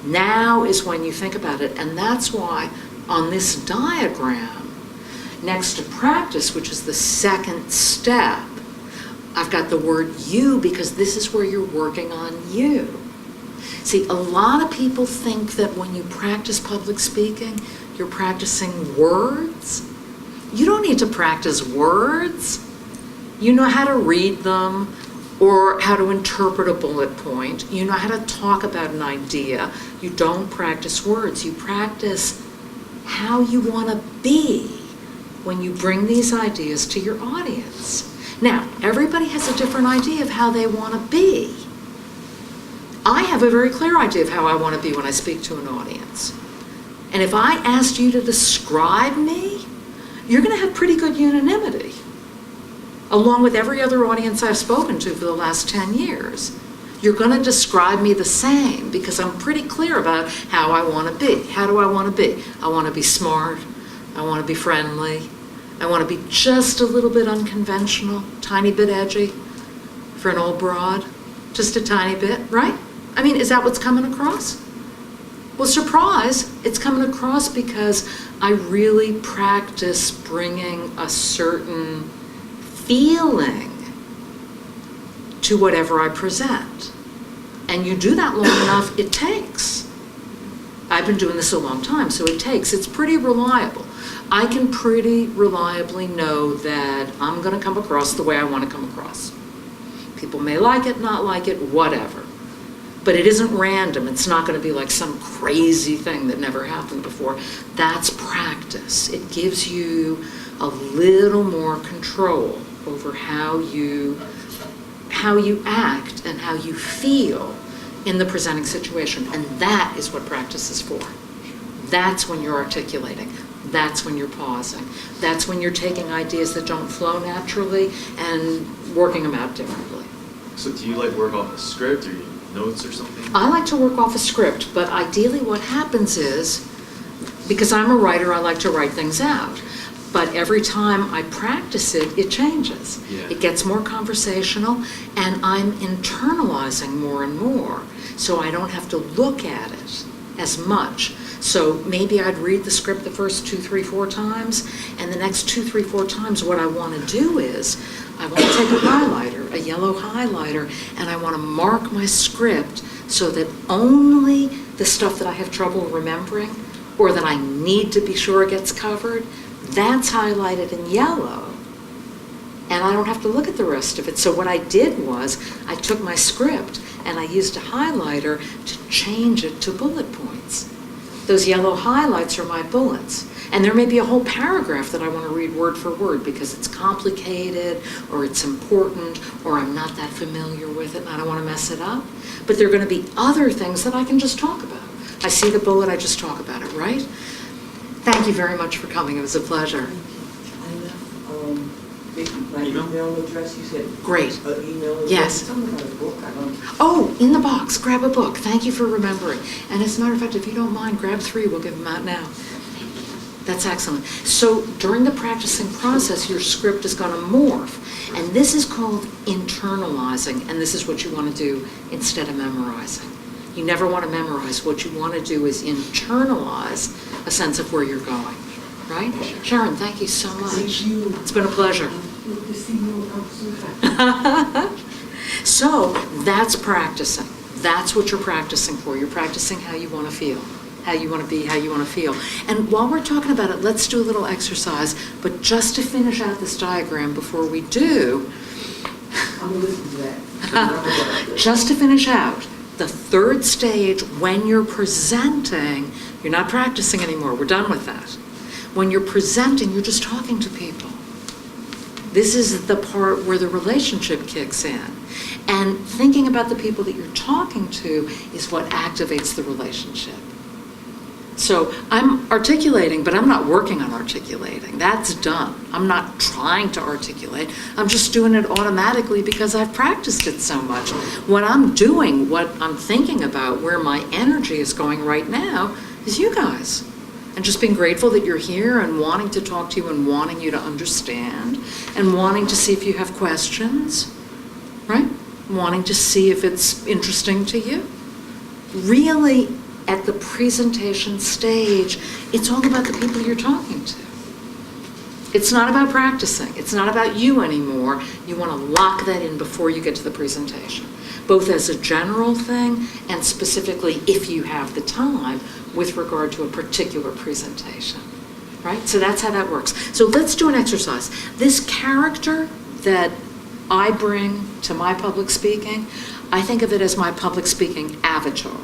Now is when you think about it, and that's why on this diagram, next to practice, which is the second step, I've got the word you because this is where you're working on you. See, a lot of people think that when you practice public speaking, you're practicing words. You don't need to practice words. You know how to read them or how to interpret a bullet point. You know how to talk about an idea. You don't practice words. You practice how you want to be when you bring these ideas to your audience. Now, everybody has a different idea of how they want to be. I have a very clear idea of how I want to be when I speak to an audience. And if I asked you to describe me, you're going to have pretty good unanimity, along with every other audience I've spoken to for the last 10 years. You're going to describe me the same because I'm pretty clear about how I want to be. How do I want to be? I want to be smart. I want to be friendly. I want to be just a little bit unconventional, tiny bit edgy for an old broad, just a tiny bit, right? I mean, is that what's coming across? Well, surprise, it's coming across because I really practice bringing a certain feeling to whatever I present. And you do that long enough, it takes. I've been doing this a long time, so it takes. It's pretty reliable. I can pretty reliably know that I'm going to come across the way I want to come across. People may like it, not like it, whatever. But it isn't random. It's not going to be like some crazy thing that never happened before. That's practice. It gives you a little more control over how you act and how you feel in the presenting situation. And that is what practice is for. That's when you're articulating. That's when you're pausing. That's when you're taking ideas that don't flow naturally and working them out differently. So do you like work off a script or notes or something? I like to work off a script, but ideally what happens is, because I'm a writer, I like to write things out. But every time I practice it, it changes. Yeah. It gets more conversational, and I'm internalizing more and more, so I don't have to look at it as much. So maybe I'd read the script the first 2, 3, 4 times, and the next 2, 3, 4 times what I want to do is I want to take a highlighter, a yellow highlighter, and I want to mark my script so that only the stuff that I have trouble remembering or that I need to be sure gets covered, that's highlighted in yellow. And I don't have to look at the rest of it. So what I did was I took my script and I used a highlighter to change it to bullet points. Those yellow highlights are my bullets. And there may be a whole paragraph that I want to read word for word because it's complicated or it's important or I'm not that familiar with it and I don't want to mess it up. But there are going to be other things that I can just talk about. I see the bullet, I just talk about it, right? Thank you very much for coming. It was a pleasure. My email address, you said? Great. Email address? Yes. Tell me about a book. Oh, in the box, grab a book. Thank you for remembering. And as a matter of fact, if you don't mind, grab 3. We'll give them out now. That's excellent. So during the practicing process, your script is going to morph. And this is called internalizing. And this is what you want to do instead of memorizing. You never want to memorize. What you want to do is internalize a sense of where you're going. Right? Sharon, thank you so much. Thank you. It's been a pleasure. Good to see you on So that's practicing. That's what you're practicing for. You're practicing how you want to feel, how you want to be, how you want to feel. And while we're talking about it, let's do a little exercise. But just to finish out this diagram before we do, I'm going to listen to that. just to finish out, the 3rd stage, when you're presenting, you're not practicing anymore. We're done with that. When you're presenting, you're just talking to people. This is the part where the relationship kicks in. And thinking about the people that you're talking to is what activates the relationship. So I'm articulating, but I'm not working on articulating. That's done. I'm not trying to articulate. I'm just doing it automatically because I've practiced it so much. What I'm doing, what I'm thinking about, where my energy is going right now is you guys. And just being grateful that you're here and wanting to talk to you and wanting you to understand and wanting to see if you have questions, right? Wanting to see if it's interesting to you. Really, at the presentation stage, it's all about the people you're talking to. It's not about practicing. It's not about you anymore. You want to lock that in before you get to the presentation, both as a general thing and specifically if you have the time with regard to a particular presentation, right? So that's how that works. So let's do an exercise. This character that I bring to my public speaking, I think of it as my public speaking avatar.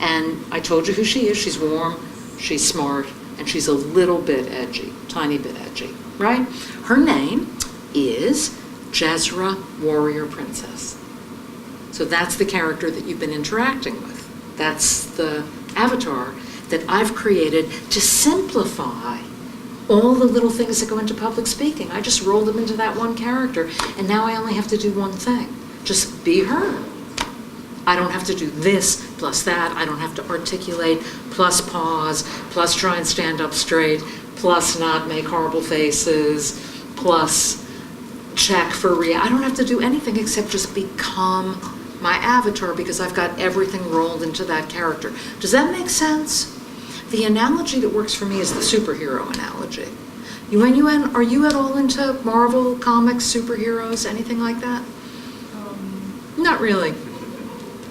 And I told you who she is. She's warm, she's smart, and she's a little bit edgy, tiny bit edgy, right? Her name is Jezra Warrior Princess. So that's the character that you've been interacting with. That's the avatar that I've created to simplify all the little things that go into public speaking. I just rolled them into that one character, and now I only have to do one thing. Just be her. I don't have to do this plus that. I don't have to articulate plus pause, plus try and stand up straight, plus not make horrible faces, plus check for I don't have to do anything except just become my avatar because I've got everything rolled into that character. Does that make sense? The analogy that works for me is the superhero analogy. Are you at all into Marvel comics, superheroes, anything like that? Not really.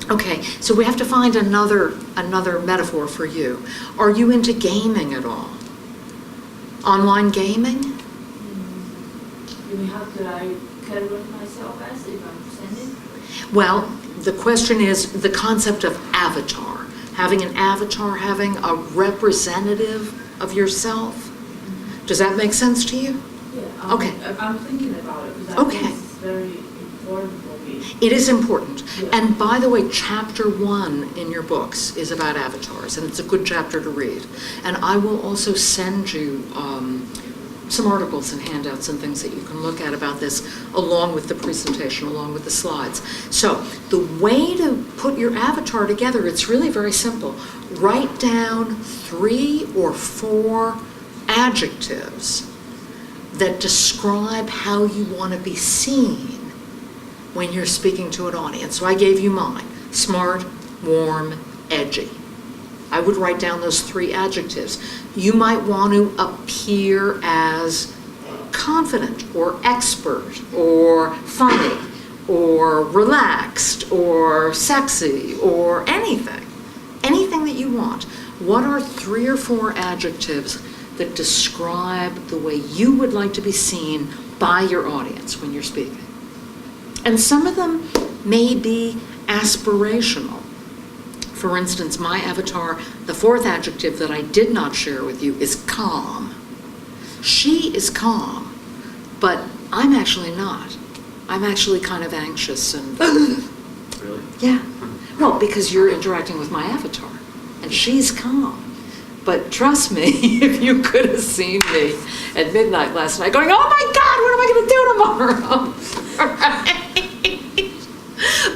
Okay, so we have to find another metaphor for you. Are you into gaming at all? Online gaming? How could I categorize myself as if I'm presenting? Well, the question is the concept of avatar. Having an avatar, having a representative of yourself. Does that make sense to you? Yeah. Okay. I'm thinking about it because I Okay. think it's very important for me. It is important. Yeah. And by the way, chapter 1 in your books is about avatars, and it's a good chapter to read. And I will also send you some articles and handouts and things that you can look at about this along with the presentation, along with the slides. So the way to put your avatar together, it's really very simple. Write down 3 or 4 adjectives that describe how you want to be seen when you're speaking to an audience. So I gave you mine: smart, warm, edgy. I would write down those 3 adjectives. You might want to appear as confident or expert or funny or relaxed or sexy or anything that you want. What are 3 or 4 adjectives that describe the way you would like to be seen by your audience when you're speaking? And some of them may be aspirational. For instance, my avatar, the 4th adjective that I did not share with you is calm. She is calm, but I'm actually not. I'm actually kind of anxious and... Really? Yeah. Well, because you're interacting with my avatar, and she's calm. But trust me, if you could have seen me at midnight last night going, oh my God, what am I going to do tomorrow? Right?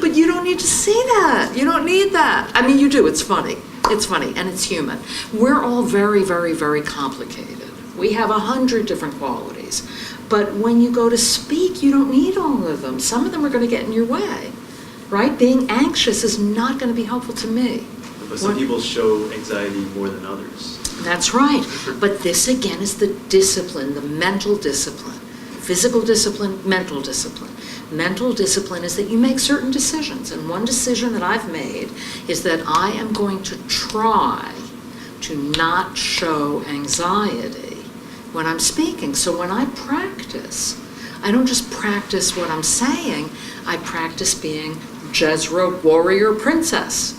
But you don't need to see that. You don't need that. I mean, you do. It's funny. It's funny, and it's human. We're all very, very, very complicated. We have 100 different qualities. But when you go to speak, you don't need all of them. Some of them are going to get in your way, right? Being anxious is not going to be helpful to me. But some people show anxiety more than others. That's right. But this, again, is the discipline, the mental discipline. Physical discipline, mental discipline. Mental discipline is that you make certain decisions. And one decision that I've made is that I am going to try to not show anxiety when I'm speaking. So when I practice, I don't just practice what I'm saying, I practice being Jezra Warrior Princess.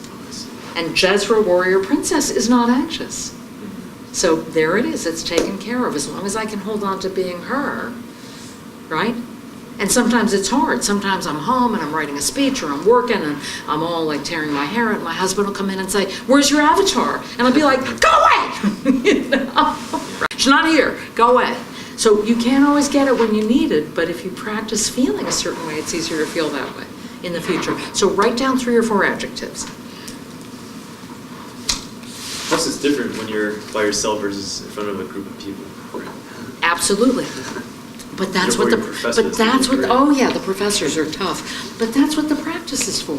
And Jezra Warrior Princess is not anxious. So there it is, it's taken care of. As long as I can hold on to being her, right? And sometimes it's hard. Sometimes I'm home and I'm writing a speech or I'm working and I'm all like tearing my hair out. My husband will come in and say, where's your avatar? And I'll be like, go away! You know? She's not here, go away. So you can't always get it when you need it, but if you practice feeling a certain way, it's easier to feel that way in the future. So write down 3 or 4 adjectives. Plus, it's different when you're by yourself versus in front of a group of people. Right? Absolutely. But that's what oh yeah, the professors are tough. But that's what the practice is for.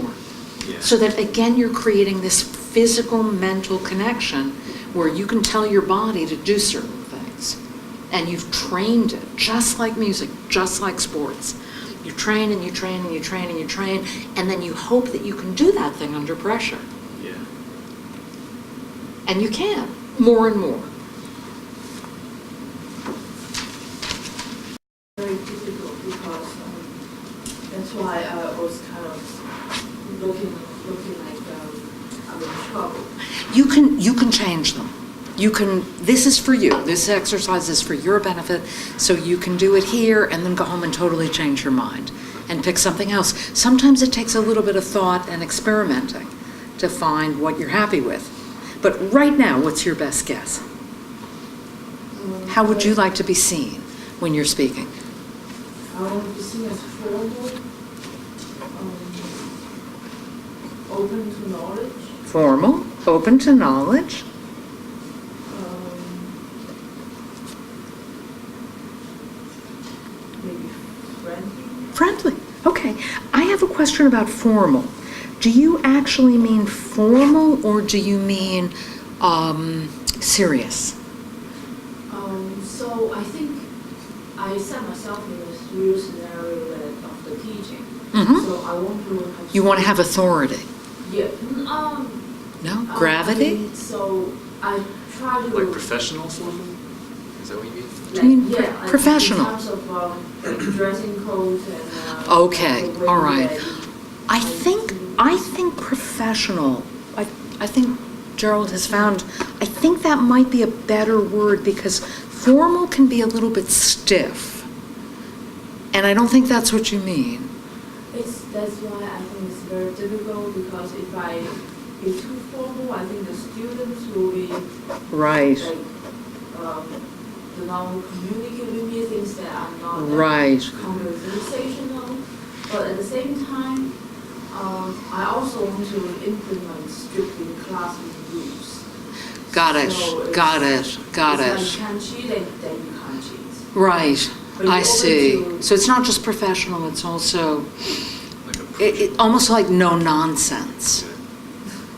Yeah. So that again, you're creating this physical mental connection where you can tell your body to do certain things. And you've trained it, just like music, just like sports. You train and you train and you train and you train, and then you hope that you can do that thing under pressure. Yeah. And you can, more and more. Very difficult because that's why I was kind of looking like I'm in trouble. You can change them. This is for you. This exercise is for your benefit, so you can do it here and then go home and totally change your mind and pick something else. Sometimes it takes a little bit of thought and experimenting to find what you're happy with. But right now, what's your best guess? How would you like to be seen when you're speaking? I want to be seen as formal, open to knowledge. Formal, open to knowledge. Maybe friendly. Friendly. Okay. I have a question about formal. Do you actually mean formal or do you mean serious? So I think I set myself in a real scenario of the teaching. Mm-hmm. So I want to have. You want to have authority? Yeah. No? Gravity? So I try to. Like professional formal? Is that what you mean? Do you mean yeah, professional? In terms of like dressing code and. Okay, the way all right. that I think professional, I think Gerald has found, I think that might be a better word because formal can be a little bit stiff. And I don't think that's what you mean. That's why I think it's very difficult because if I be too formal, I think the students will be Right. like, the non-communicate with me, things that I'm not that Right. conversational. But at the same time, I also want to implement strictly classroom rules. Got it, So got it's- it, got it's it. like you can't cheat, then you can't cheat. Right, But I you're see. open to- So it's not just professional, it's also Like a almost like no nonsense.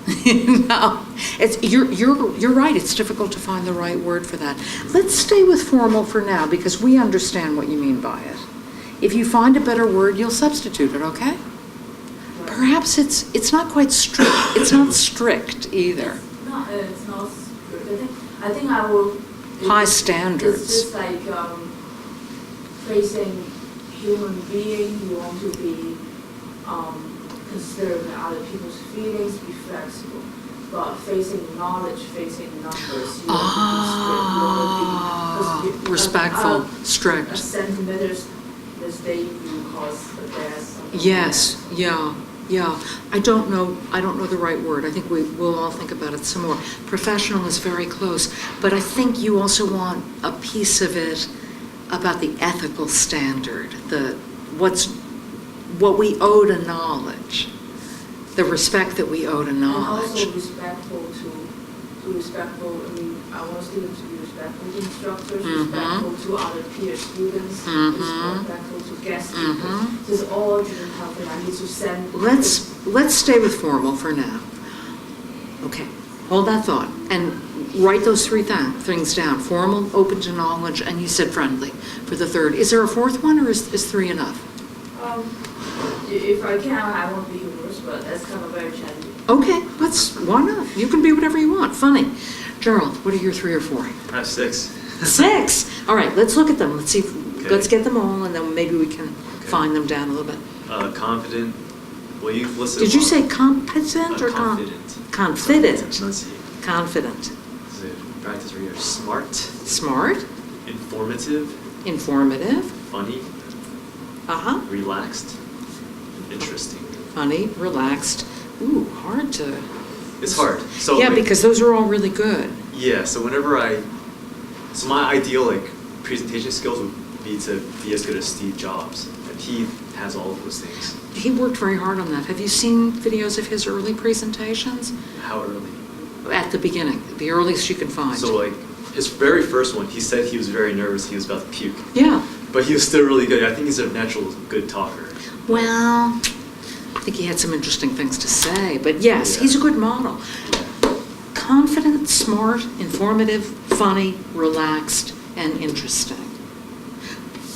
No, you're right, it's difficult to find the right word for that. Let's stay with formal for now, because we understand what you mean by it. If you find a better word, you'll substitute it, okay? Perhaps it's not quite strict, it's not strict either. No, it's not strict. I think I will. High standards. It's just like facing human being, you want to be considering other people's feelings, be flexible. But facing knowledge, facing numbers, you want to be strict. You want to be Respectful, strict. A centimeter's mistake you cause there's Yes, yeah. I don't know the right word. I think we'll all think about it some more. Professional is very close, but I think you also want a piece of it about the ethical standard, what we owe to knowledge, the respect that we owe to knowledge. And also respectful I mean, I want students to be respectful to instructors, respectful to other peer students, respectful to guest speakers. This is all different helping. I need to send. Let's stay with formal for now. Okay, hold that thought and write those three things down. Formal, open to knowledge, and you said friendly for the third. Is there a fourth one, or is three enough? If I can, I won't be humorous, but that's kind of very challenging. Okay, why not? You can be whatever you want. Funny. Gerald, what are your 3 or 4? I have 6. 6. All right, let's look at them. Let's see. Okay. Let's get them all, and then maybe we can find them down a little bit. Confident. Well, you've listed. Did you say competent or confident? Confident. Enunciate. Confident. This is a practice where you're smart. Smart. Informative. Informative. Funny. Uh-huh. Relaxed. Interesting. Funny, relaxed. Ooh, hard to... It's hard. So yeah, like, because those are all really good. Yeah, so so my ideal presentation skills would be to be as good as Steve Jobs, and he has all of those things. He worked very hard on that. Have you seen videos of his early presentations? How early? At the beginning, the earliest you can find. So his very first one, he said he was very nervous, he was about to puke. Yeah. But he was still really good. I think he's a natural good talker. Well, I think he had some interesting things to say, but yes, he's a good model. Confident, smart, informative, funny, relaxed, and interesting.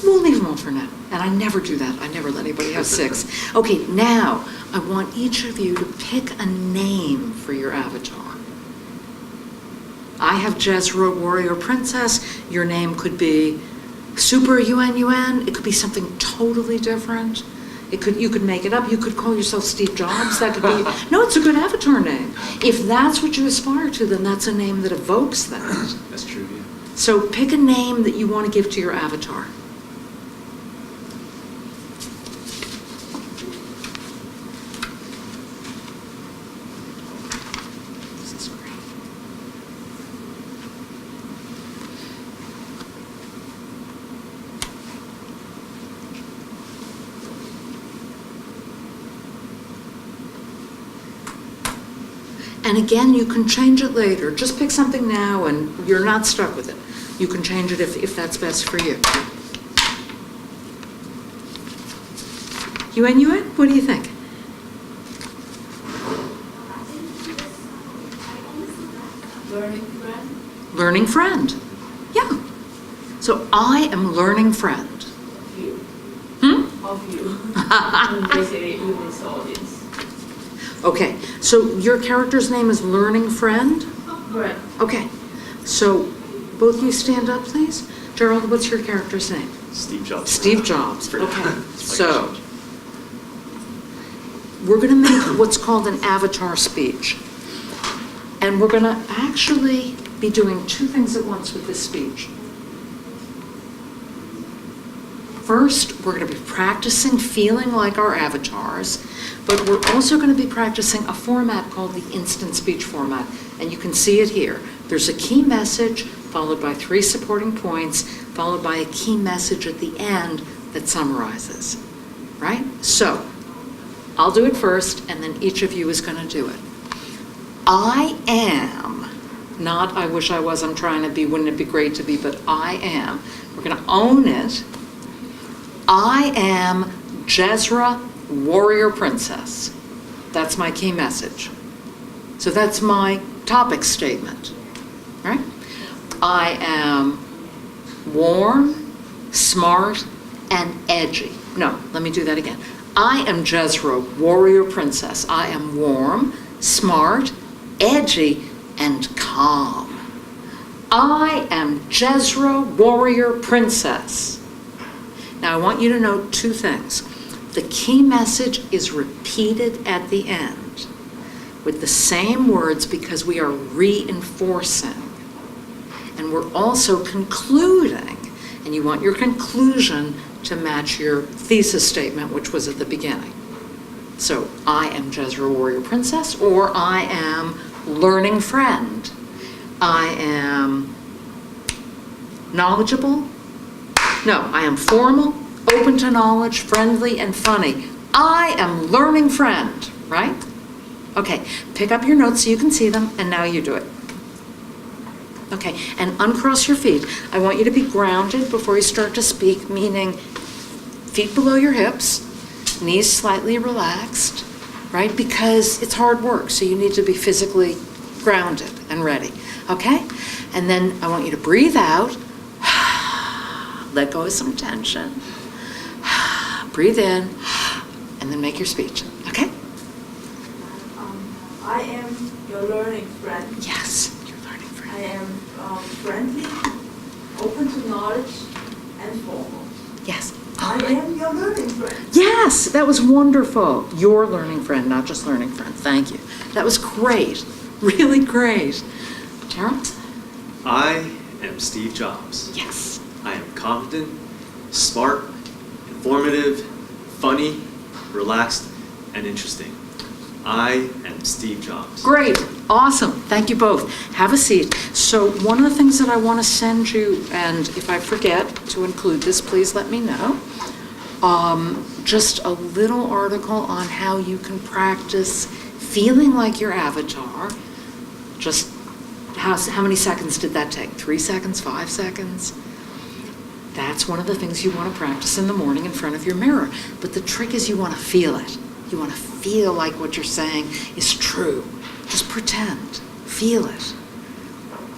We'll leave them all for now. And I never do that. I never let anybody have 6. Okay, now I want each of you to pick a name for your avatar. I have Jezra, Warrior Princess. Your name could be Super UN. It could be something totally different. You could make it up. You could call yourself Steve Jobs. That could be, no, it's a good avatar name. If that's what you aspire to, then that's a name that evokes that. That's true, yeah. So pick a name that you want to give to your avatar. This is great. And again, you can change it later. Just pick something now and you're not stuck with it. You can change it if that's best for you. UN, what do you think? Learning friend. Learning friend. Yeah. So I am learning friend. Of you. Hmm? Of you. Basically, you in this audience. Okay, so your character's name is Learning Friend? Right. Okay, so both of you stand up, please. Gerald, what's your character's name? Steve Jobs. Steve Jobs, Pretty- okay. it's So, like we're going to make what's called an avatar speech. And we're going to actually be doing 2 things at once with this speech. First, we're going to be practicing feeling like our avatars, but we're also going to be practicing a format called the instant speech format. And you can see it here. There's a key message followed by 3 supporting points, followed by a key message at the end that summarizes, right? So, I'll do it first, and then each of you is going to do it. I am, not I wish I was, I'm trying to be, wouldn't it be great to be, but I am. We're going to own it. I am Jezra, Warrior Princess. That's my key message. So that's my topic statement, right? I am warm, smart, and edgy. No, let me do that again. I am Jezra, warrior princess. I am warm, smart, edgy, and calm. I am Jezra, warrior princess. Now I want you to note two things. The key message is repeated at the end with the same words because we are reinforcing. And we're also concluding, and you want your conclusion to match your thesis statement, which was at the beginning. So, I am Jezra, warrior princess, or I am learning friend. I am knowledgeable. No, I am formal, open to knowledge, friendly, and funny. I am learning friend, right? Okay, pick up your notes so you can see them, and now you do it. Okay, and uncross your feet. I want you to be grounded before you start to speak, meaning feet below your hips, knees slightly relaxed, right? Because it's hard work, so you need to be physically grounded and ready, okay? And then I want you to breathe out, let go of some tension, breathe in, and then make your speech, okay? I am your learning friend. Yes, you're learning friend. I am friendly, open to knowledge, and formal. Yes. I am your learning friend. Yes, that was wonderful. Your learning friend, not just learning friend. Thank you. That was great. Really great. Tara? I am Steve Jobs. Yes. I am confident, smart, informative, funny, relaxed, and interesting. I am Steve Jobs. Great. Awesome. Thank you both. Have a seat. So one of the things that I want to send you, and if I forget to include this, please let me know, just a little article on how you can practice feeling like your avatar. Just how many seconds did that take? 3 seconds? 5 seconds? That's one of the things you want to practice in the morning in front of your mirror. But the trick is you want to feel it. You want to feel like what you're saying is true. Just pretend. Feel it.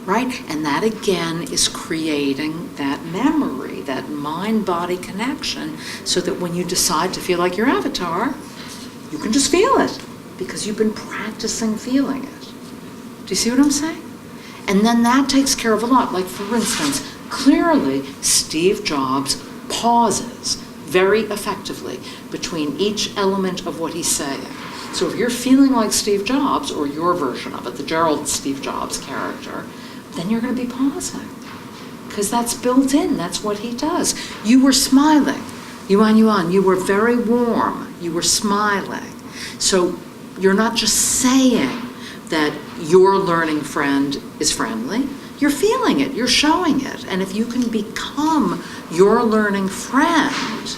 Right? And that again is creating that memory, that mind-body connection, so that when you decide to feel like your avatar, you can just feel it because you've been practicing feeling it. Do you see what I'm saying? And then that takes care of a lot. Like, for instance, clearly Steve Jobs pauses very effectively between each element of what he's saying. So if you're feeling like Steve Jobs, or your version of it, the Gerald Steve Jobs character, then you're going to be pausing. Because that's built in, that's what he does. You were smiling. Yuan, you were very warm. You were smiling. So you're not just saying that your learning friend is friendly. You're feeling it, you're showing it. And if you can become your learning friend,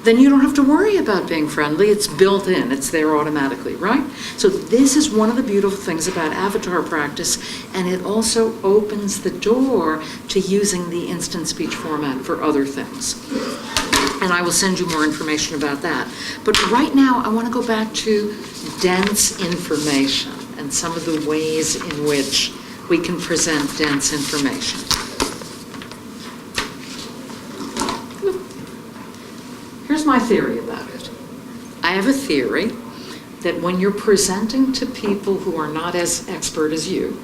then you don't have to worry about being friendly. It's built in, it's there automatically, right? So this is one of the beautiful things about avatar practice, and it also opens the door to using the instant speech format for other things. And I will send you more information about that. But right now, I want to go back to dense information and some of the ways in which we can present dense information. Here's my theory about it. I have a theory that when you're presenting to people who are not as expert as you,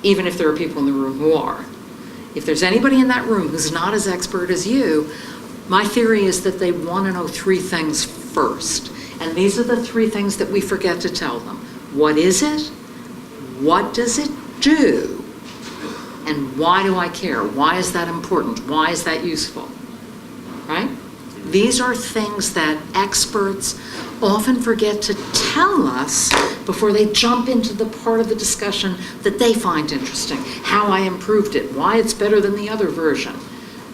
even if there are people in the room who are, if there's anybody in that room who's not as expert as you, my theory is that they want to know 3 things first. And these are the 3 things that we forget to tell them. What is it? What does it do? And why do I care? Why is that important? Why is that useful? Right? These are things that experts often forget to tell us before they jump into the part of the discussion that they find interesting. How I improved it, why it's better than the other version,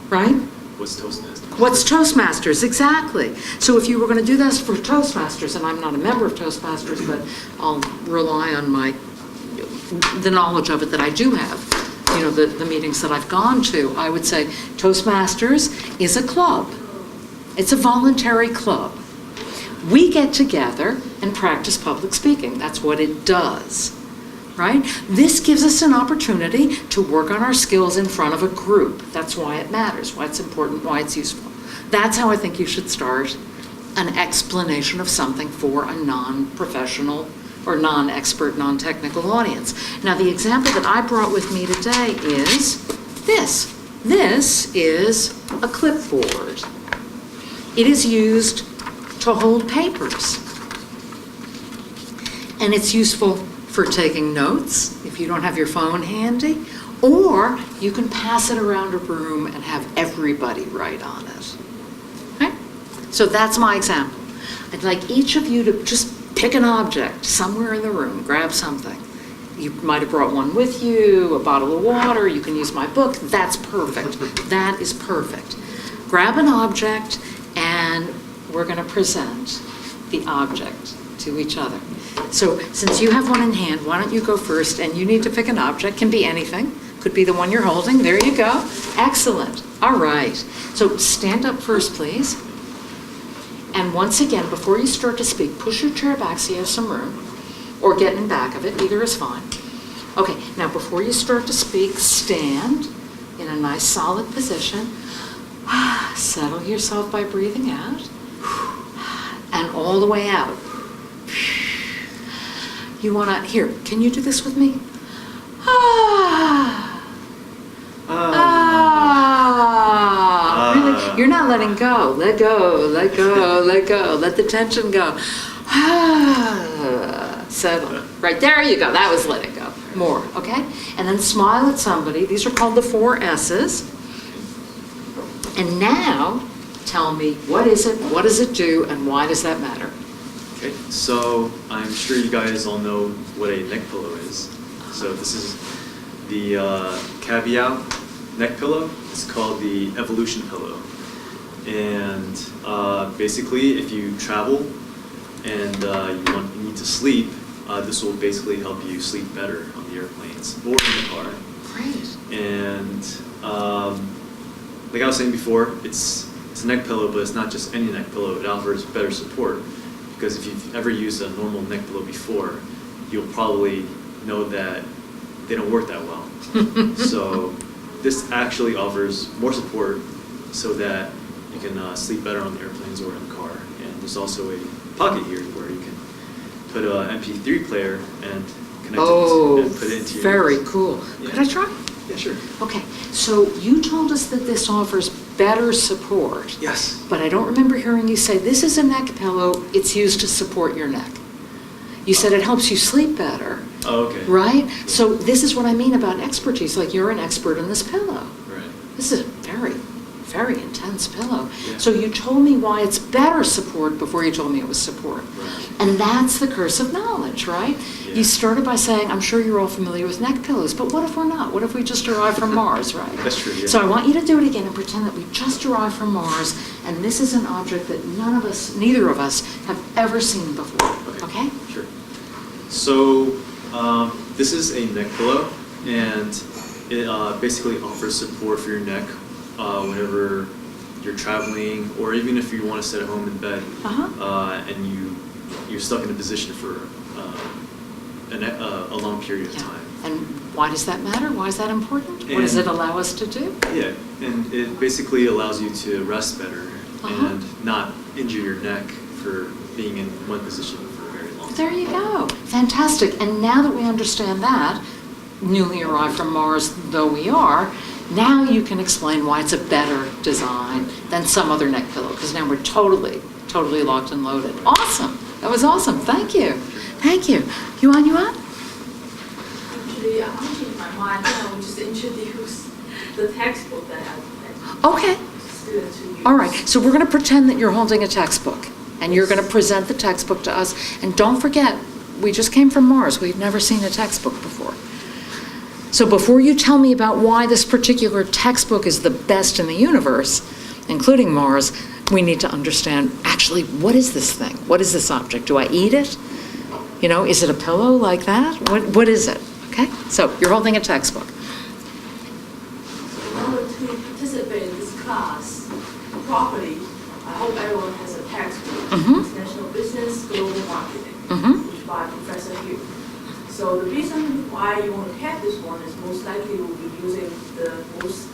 right? What's Toastmasters? What's Toastmasters, exactly. So if you were going to do this for Toastmasters, and I'm not a member of Toastmasters, but I'll rely on the knowledge of it that I do have, the meetings that I've gone to, I would say Toastmasters is a club. It's a voluntary club we get together and practice public speaking. That's what it does, right? This gives us an opportunity to work on our skills in front of a group. That's why it matters, why it's important, why it's useful. That's how I think you should start an explanation of something for a non-professional or non-expert, non-technical audience. Now, the example that I brought with me today is this. This is a clipboard. It is used to hold papers. And it's useful for taking notes if you don't have your phone handy, or you can pass it around a room and have everybody write on it. Okay? So that's my example. I'd like each of you to just pick an object somewhere in the room, grab something. You might have brought one with you, a bottle of water, you can use my book. That's perfect. That is perfect. Grab an object and we're going to present the object to each other. So since you have one in hand, why don't you go first, and you need to pick an object. Can be anything. Could be the one you're holding. There you go. Excellent. All right. So stand up first, please. And once again, before you start to speak, push your chair back so you have some room, or get in back of it. Either is fine. Okay, now before you start to speak, stand in a nice solid position. Settle yourself by breathing out, and all the way out. You want to, here, can you do this with me? Really? You're not letting go. Let go, let go, let go. Let the tension go. Settle. Right, there you go. That was letting go. More, okay? And then smile at somebody. These are called the 4 S's. And now, tell me, what is it, what does it do, and why does that matter? Okay, so I'm sure you guys all know what a neck pillow is. So this is the caviar neck pillow. It's called the evolution pillow. And basically, if you travel and you need to sleep, this will basically help you sleep better on the airplanes or in the car. Great. And like I was saying before, it's a neck pillow, but it's not just any neck pillow. It offers better support, because if you've ever used a normal neck pillow before, you'll probably know that they don't work that well. So this actually offers more support so that you can sleep better on the airplanes or in the car. And there's also a pocket here where you can put an MP3 player and connect it and put it into your very ears. cool. Yeah. Could I try? Yeah, sure. Okay, so you told us that this offers better support. Yes. But I don't remember hearing you say, this is a neck pillow, it's used to support your neck. You said it helps you sleep better. Oh, okay. Right? So this is what I mean about expertise, like you're an expert in this pillow. Right. This is a very, very intense pillow. Yeah. So you told me why it's better support before you told me it was support. Right. And that's the curse of knowledge, right? Yeah. You started by saying, I'm sure you're all familiar with neck pillows, but what if we're not? What if we just arrived from Mars, right? That's true, yeah. So I want you to do it again and pretend that we just arrived from Mars, and this is an object that neither of us have ever seen before, okay? Sure. So this is a neck pillow, and it basically offers support for your neck whenever you're traveling, or even if you want to sit at home in bed, and you're stuck in a position for a long period of time. And why does that matter? Why is that important? What does it allow us to do? Yeah, and it basically allows you to rest better and not injure your neck for being in one position for a very long time. There you go. Fantastic. And now that we understand that, newly arrived from Mars though we are, now you can explain why it's a better design than some other neck pillow, because now we're totally locked and loaded. Awesome. That was awesome. Thank you. Thank you. You on? Actually, I'm changing my mind. I will just introduce the textbook that I have Okay. students to use. All right. So we're going to pretend that you're holding a textbook, and you're going to present the textbook to us. And don't forget, we just came from Mars. We've never seen a textbook before. So before you tell me about why this particular textbook is the best in the universe, including Mars, we need to understand, actually, what is this thing? What is this object? Do I eat it? You know, is it a pillow like that? What is it? Okay? So you're holding a textbook. In order to participate in this class properly, I hope everyone has a textbook. Mhm. International So the reason why you want to have this one is most likely you'll be using the most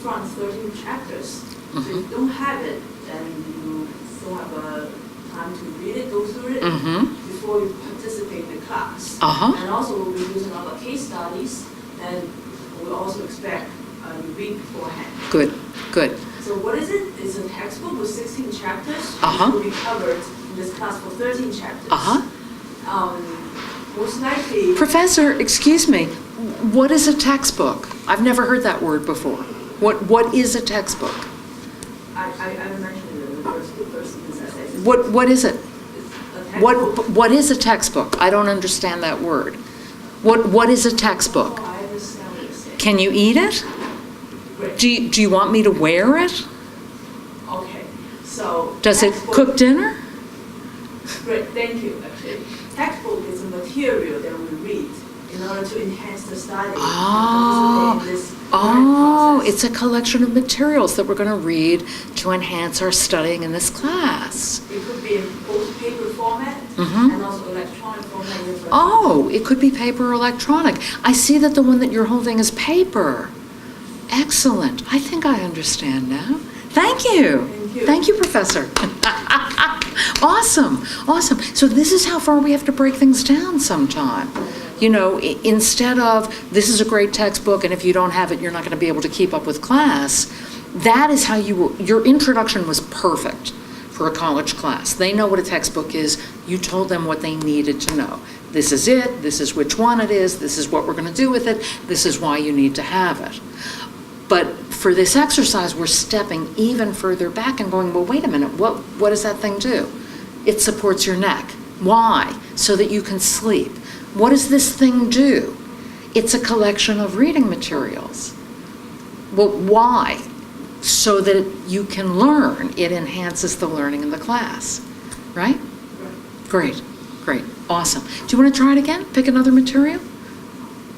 front 13 chapters. So if you don't have it, then you don't have a time to read it, go through it before you participate in the class. And also we'll be using a lot of case studies, and we'll also expect you read beforehand. Good, good. So what is it? It's a textbook with 16 chapters, which will be covered in this class for 13 chapters. Most likely... Professor, excuse me, what is a textbook? I've never heard that word before. What is a textbook? I mentioned it in the first sentence I said. What is it? A textbook. What is a textbook? I don't understand that word. What is a textbook? Oh, I understand what you're saying. Can you eat it? Great. Do you want me to wear it? Okay, so... Does it textbook- cook dinner? Great, thank you, actually. Textbook is a material that we read in order to enhance the study. and participate in this learning process. It's a collection of materials that we're going to read to enhance our studying in this class. It could be in both paper format and also electronic format. with Oh, it could be paper or electronic. I see that the one that you're holding is paper. Excellent. I think I understand now. Thank you. Thank you. Thank you, Professor. Awesome, awesome. So this is how far we have to break things down sometime. You know, instead of, this is a great textbook, and if you don't have it, you're not going to be able to keep up with class. That is how your introduction was perfect for a college class. They know what a textbook is. You told them what they needed to know. This is it, this is which one it is, this is what we're going to do with it, this is why you need to have it. But for this exercise, we're stepping even further back and going, well, wait a minute, what does that thing do? It supports your neck. Why? So that you can sleep. What does this thing do? It's a collection of reading materials. Well, why? So that you can learn. It enhances the learning in the class, right? Great, great, awesome. Do you want to try it again? Pick another material?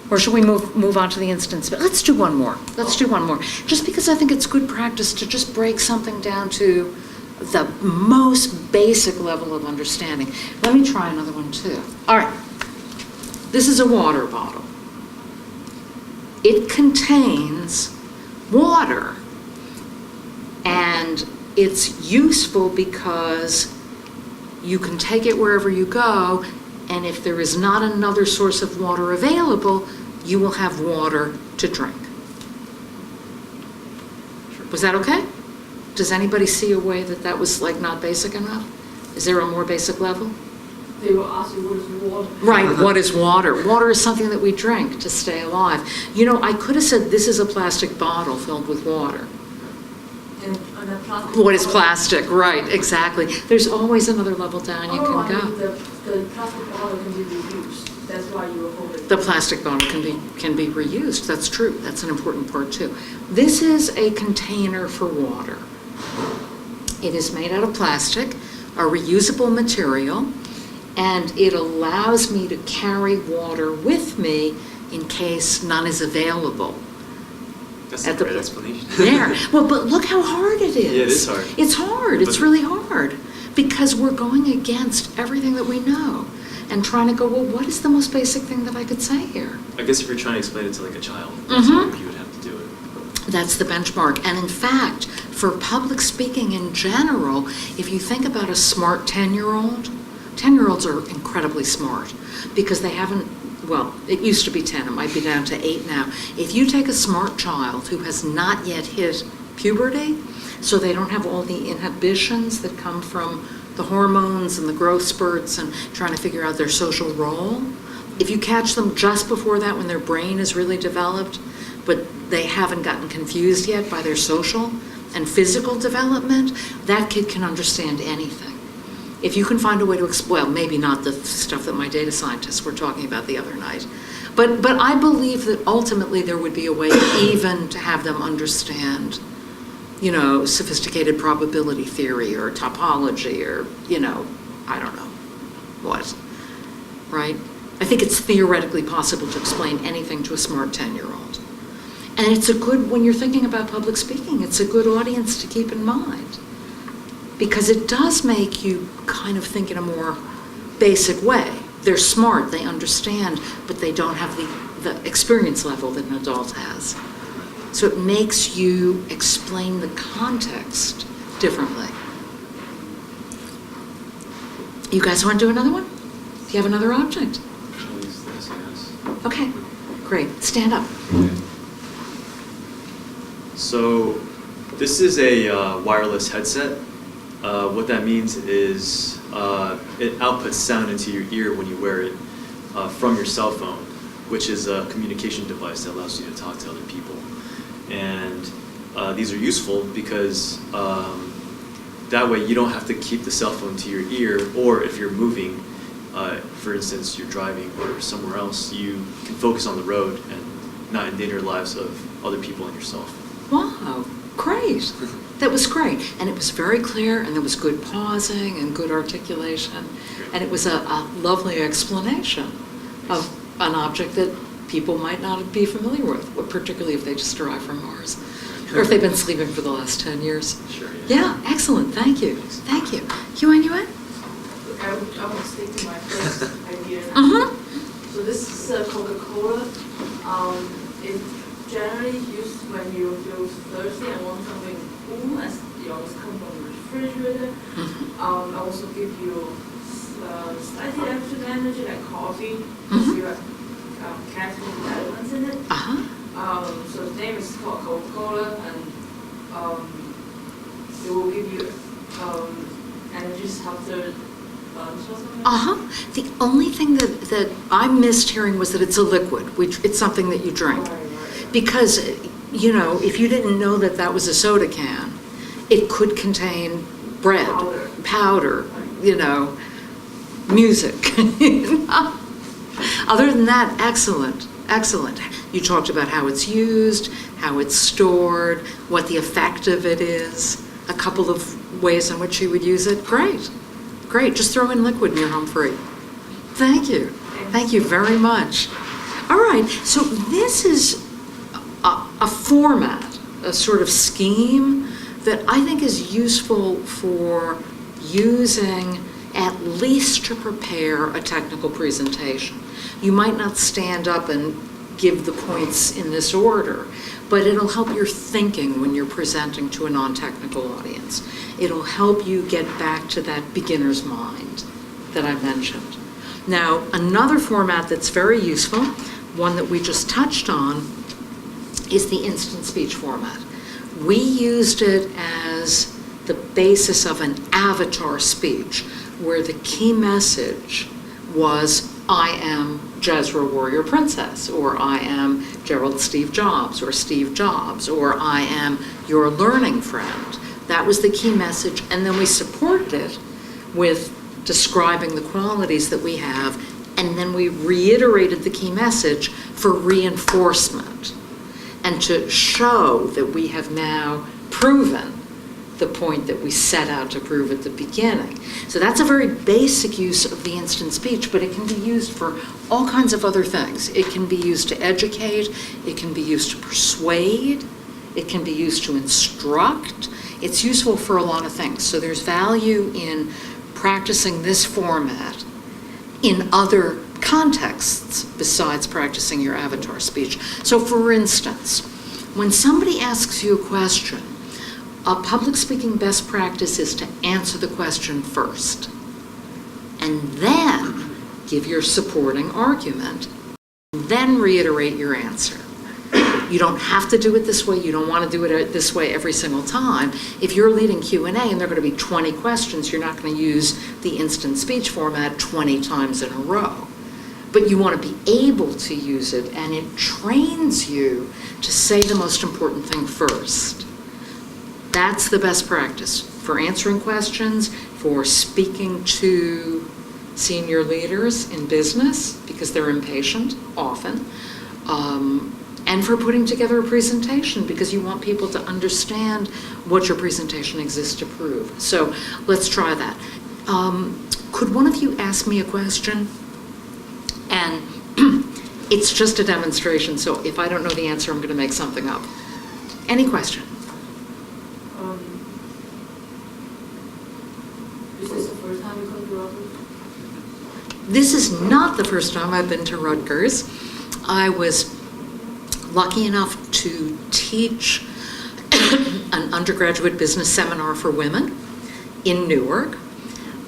Or should we move on to the instance? But let's do one more. Let's do one more. Just because I think it's good practice to just break something down to the most basic level of understanding. Let me try another one too. All right. This is a water bottle. It contains water. And it's useful because you can take it wherever you go, and if there is not another source of water available, you will have water to drink. Was that okay? Does anybody see a way that that was like not basic enough? Is there a more basic level? They will ask you what is water. Right, what is water? Water is something that we drink to stay alive. You know, I could have said this is a plastic bottle filled with water. And a plastic What is bottle. plastic? Right, exactly. There's always another level down you I can mean, go. the plastic bottle can be reused. That's why you will hold it. The plastic bottle can be reused. That's true. That's an important part too. This is a container for water. It is made out of plastic, a reusable material, and it allows me to carry water with me in case none is available. That's At a the great pl- explanation. There. Well, but look how hard it is. Yeah, it is hard. It's hard. It's But- really hard because we're going against everything that we know and trying to go, well, what is the most basic thing that I could say here? I guess if you're trying to explain it to like a child, that's Mhm. how you would have to do it. That's the benchmark. And in fact, for public speaking in general, if you think about a smart 10-year-old, 10-year-olds are incredibly smart because they haven't, well, it used to be 10, it might be down to 8 now. If you take a smart child who has not yet hit puberty, so they don't have all the inhibitions that come from the hormones and the growth spurts and trying to figure out their social role, if you catch them just before that when their brain is really developed, but they haven't gotten confused yet by their social and physical development, that kid can understand anything. If you can find a way to, well, maybe not the stuff that my data scientists were talking about the other night, but I believe that ultimately there would be a way even to have them understand, you know, sophisticated probability theory or topology or, you know, I don't know what, right? I think it's theoretically possible to explain anything to a smart 10-year-old. And it's a good, when you're thinking about public speaking, it's a good audience to keep in mind. Because it does make you kind of think in a more basic way. they're smart, they understand, but they don't have the experience level that an adult has. So it makes you explain the context differently. You guys want to do another one? Do you have another object? I'll use this, I guess. Okay, great. Stand up. So this is a wireless headset. What that means is it outputs sound into your ear when you wear it from your cell phone, which is a communication device that allows you to talk to other people. And these are useful because that way you don't have to keep the cell phone to your ear, or if you're moving, for instance, you're driving or somewhere else, you can focus on the road and not endanger the lives of other people and yourself. Wow, great. That was great. And it was very clear, and there was good pausing and good articulation. And it was a lovely explanation of an object that people might not be familiar with, particularly if they just arrived from Mars, or if they've been sleeping for the last 10 years. Sure. Yeah, excellent. Thank you. Thank you. Yuan? I will stick to my first idea now. Mm-hmm. So this is Coca-Cola. It's generally used when you feel thirsty and want something cool, as you always come from the refrigerator. Mm-hmm. I also give you slightly extra energy, like coffee, because Mm-hmm. you have caffeine elements in it. Uh-huh. So the name is called Coca-Cola, and it will give you energy after lunch or something. Uh-huh. The only thing that I missed hearing was that it's a liquid, which it's something that you drink. Right. Because, you know, if you didn't know that that was a soda can, it could contain bread, powder, you know, music. Other than that, excellent, excellent. You talked about how it's used, how it's stored, what the effect of it is, a couple of ways in which you would use it. Great, great. Just throw in liquid and you're home free. Thank you. Thank you very much. All right, so this is a format, a sort of scheme that I think is useful for using at least to prepare a technical presentation. You might not stand up and give the points in this order, but it'll help your thinking when you're presenting to a non-technical audience. It'll help you get back to that beginner's mind that I mentioned. Now, another format that's very useful, one that we just touched on, is the instant speech format. We used it as the basis of an avatar speech, where the key message was, I am Jezra Warrior Princess, or I am Gerald Steve Jobs, or Steve Jobs, or I am your learning friend. That was the key message, and then we supported it with describing the qualities that we have, and then we reiterated the key message for reinforcement and to show that we have now proven the point that we set out to prove at the beginning. So that's a very basic use of the instant speech, but it can be used for all kinds of other things. It can be used to educate, it can be used to persuade, it can be used to instruct. It's useful for a lot of things. So there's value in practicing this format in other contexts besides practicing your avatar speech. So for instance, when somebody asks you a question, a public speaking best practice is to answer the question first, and then give your supporting argument, and then reiterate your answer. You don't have to do it this way. You don't want to do it this way every single time. If you're leading Q&A and there are going to be 20 questions, you're not going to use the instant speech format 20 times in a row. But you want to be able to use it, and it trains you to say the most important thing first. That's the best practice for answering questions, for speaking to senior leaders in business, because they're impatient often, and for putting together a presentation, because you want people to understand what your presentation exists to prove. So let's try that. Could one of you ask me a question? And it's just a demonstration, so if I don't know the answer, I'm going to make something up. Any question? Is this the first time you come to Rutgers? this is not the first time I've been to Rutgers. I was lucky enough to teach an undergraduate business seminar for women in Newark.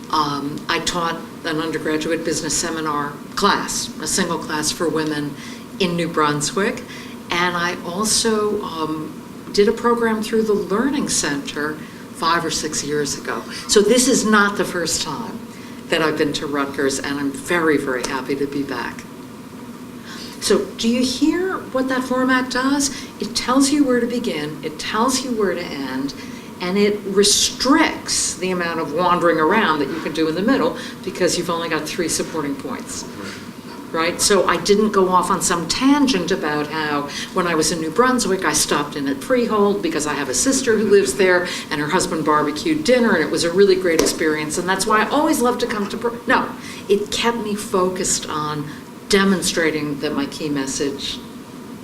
I taught an undergraduate business seminar class, a single class for women in New Brunswick. And I also did a program through the Learning Center 5 or 6 years ago. So this is not the first time that I've been to Rutgers, and I'm very, very happy to be back. So do you hear what that format does? It tells you where to begin, it tells you where to end, and it restricts the amount of wandering around that you can do in the middle because you've only got 3 supporting points. Right? So I didn't go off on some tangent about how when I was in New Brunswick, I stopped in at Freehold because I have a sister who lives there and her husband barbecued dinner and it was a really great experience and that's why I always love to come to, no, it kept me focused on demonstrating that my key message,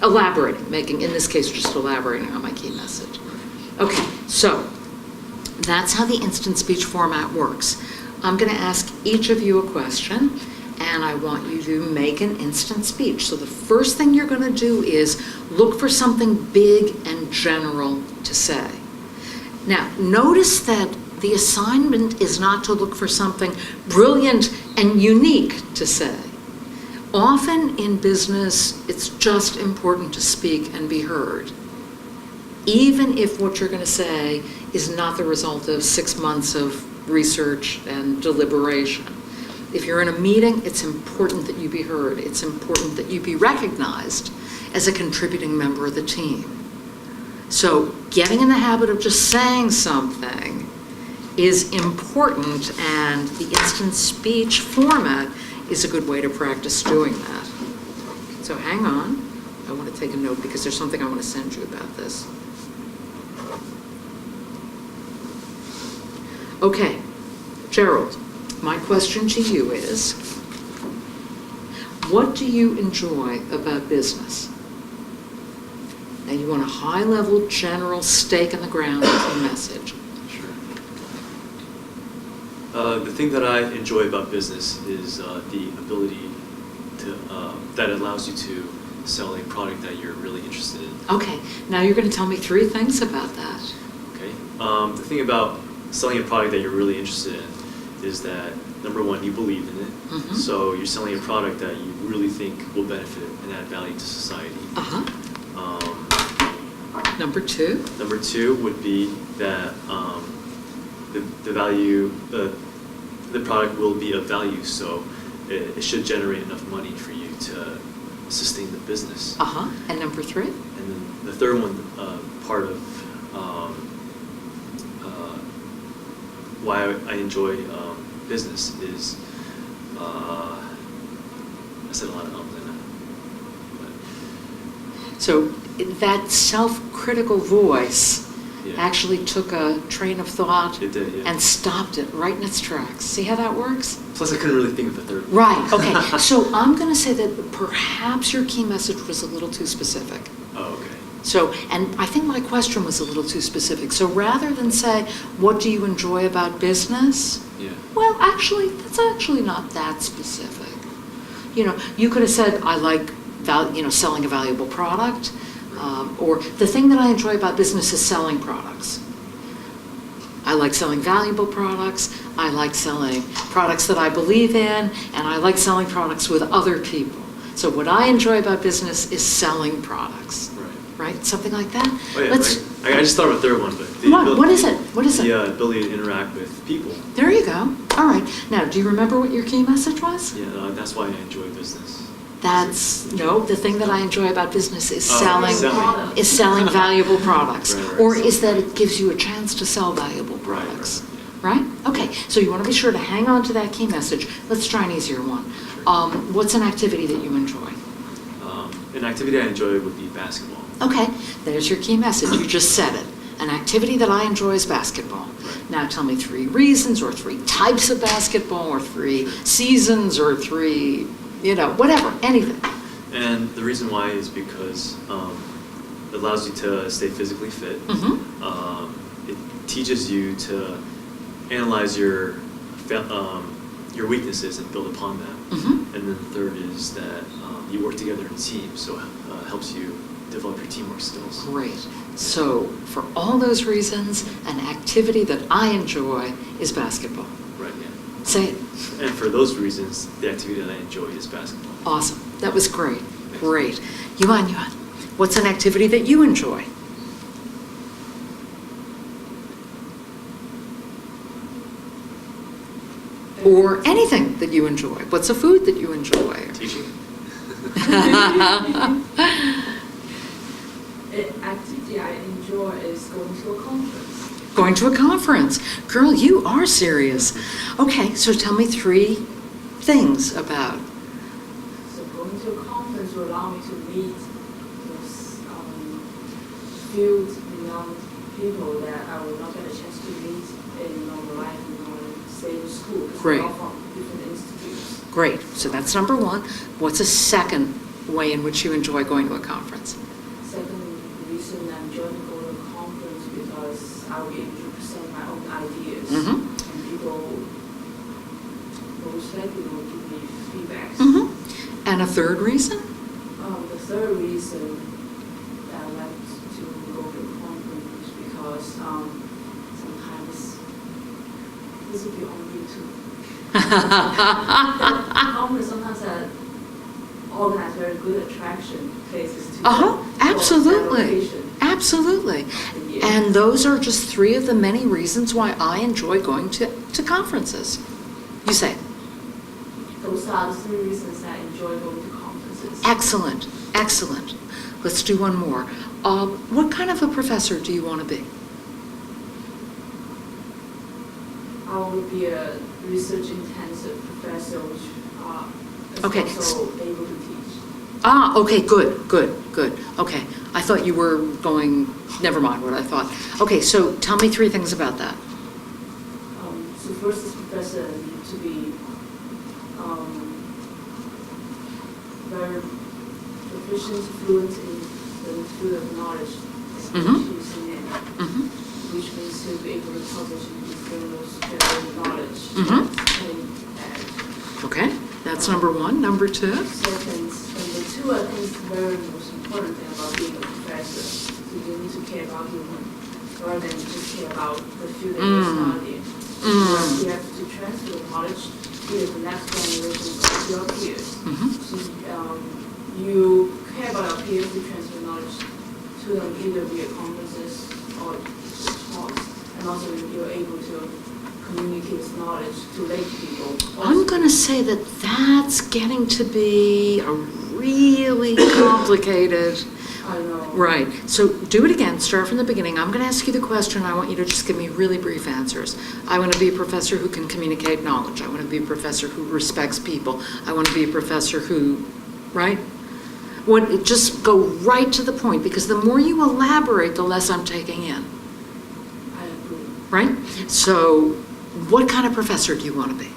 elaborating, making, in this case, just elaborating on my key message. Okay, so that's how the instant speech format works. I'm going to ask each of you a question. And I want you to make an instant speech. So the first thing you're going to do is look for something big and general to say. Now, notice that the assignment is not to look for something brilliant and unique to say. Often in business, it's just important to speak and be heard, even if what you're going to say is not the result of 6 months of research and deliberation. If you're in a meeting, it's important that you be heard. It's important that you be recognized as a contributing member of the team. So getting in the habit of just saying something is important, and the instant speech format is a good way to practice doing that. So hang on. I want to take a note because there's something I want to send you about this. Okay, Gerald. My question to you is, what do you enjoy about business? Now you want a high-level, general, stake in the ground message. Sure. The thing that I enjoy about business is the ability to, that allows you to sell a product that you're really interested in. Okay, now you're going to tell me 3 things about that. Okay. The thing about selling a product that you're really interested in is that, number one, you believe in it. Mm-hmm. So you're selling a product that you really think will benefit and add value to society. Uh-huh. Number 2? Number 2 would be that the value, the product will be of value, so it should generate enough money for you to sustain the business. Uh-huh. And number 3? And then the third one, part of why I enjoy business is, I said a lot of ums in that. So that self-critical voice Yeah. actually took a train of thought It did, yeah. and stopped it right in its tracks. See how that works? Plus, I couldn't really think of the third one. Right, okay. So I'm going to say that perhaps your key message was a little too specific. Oh, okay. So, and I think my question was a little too specific. So rather than say, what do you enjoy about business? Yeah. Well, actually, that's actually not that specific. You know, you could have said, I like, selling a valuable product, or the thing that I enjoy about business is selling products. I like selling valuable products, I like selling products that I believe in, and I like selling products with other people. So what I enjoy about business is selling products. Right? Something like that? Oh, yeah, I just thought of a third one, but what is it? What is it? The ability to interact with people. There you go. All right. Now, do you remember what your key message was? Yeah, that's why I enjoy business. The thing that I enjoy about business is selling valuable products. Right, or is that it gives you a chance to sell valuable products. Right? Okay, so you want to be sure to hang on to that key message. Let's try an easier one. Sure. What's an activity that you enjoy? An activity I enjoy would be basketball. Okay, there's your key message. You just said it. An activity that I enjoy is basketball. Right. Now tell me 3 reasons, or 3 types of basketball, or 3 seasons, or 3, whatever, anything. And the reason why is because it allows you to stay physically fit. Mm-hmm. It teaches you to analyze your your weaknesses and build upon them. Mhm. And then the third is that you work together in a team, so it helps you develop your teamwork skills. Great. So for all those reasons, an activity that I enjoy is basketball. Right, yeah. Say it. And for those reasons, the activity that I enjoy is basketball. Awesome. That was great. Great. Yuan, what's an activity that you enjoy? Or anything that you enjoy. What's a food that you enjoy? Teaching? Activity I enjoy is going to a conference. Going to a conference. Girl, you are serious. Okay, so tell me 3 things about. So going to a conference will allow me to meet those field-renowned people that I will not get a chance to meet in normal life, stay in school. Because Great. they're all from different institutes. Great. So that's number 1. What's a second way in which you enjoy going to a conference? Second reason I'm enjoying going to a conference because I'll be able to present my own ideas. Mhm. And people most likely will give me feedback. Mm-hmm. And a third reason? The third reason that I like to go to a conference is because sometimes this will be on YouTube. Conference sometimes organize very good attraction places to Absolutely. Absolutely. And those are just 3 of the many reasons why I enjoy going to conferences. You say. Those are the 3 reasons I enjoy going to conferences. Excellent. Excellent. Let's do one more. What kind of a professor do you want to be? I will be a research-intensive professor, which is Okay. also able to teach. Okay, good. Okay, I thought you were going, never mind what I thought. Okay, so tell me 3 things about that. So first, this professor needs to be very proficient, fluent in the field of knowledge that Mhm. she's in, Mhm. which means to be able to publish in journals, general knowledge. Mhm. And Okay, that's number 1. Number 2? second, number 2, I think is the very most important thing about being a professor. So you need to care about human, rather than just care about the field that you're studying. You have to transfer the knowledge to the next generation of your peers. Mhm. So you care about your peers, you transfer knowledge to them either via conferences or talks, and also you're able to communicate this knowledge to lay people. I'm going to say that that's getting to be a really complicated. I know. Right. So do it again. Start from the beginning. I'm going to ask you the question. I want you to just give me really brief answers. I want to be a professor who can communicate knowledge. I want to be a professor who respects people. I want to be a professor who, right? Just go right to the point, because the more you elaborate, the less I'm taking in. I agree. Right? So what kind of professor do you want to be?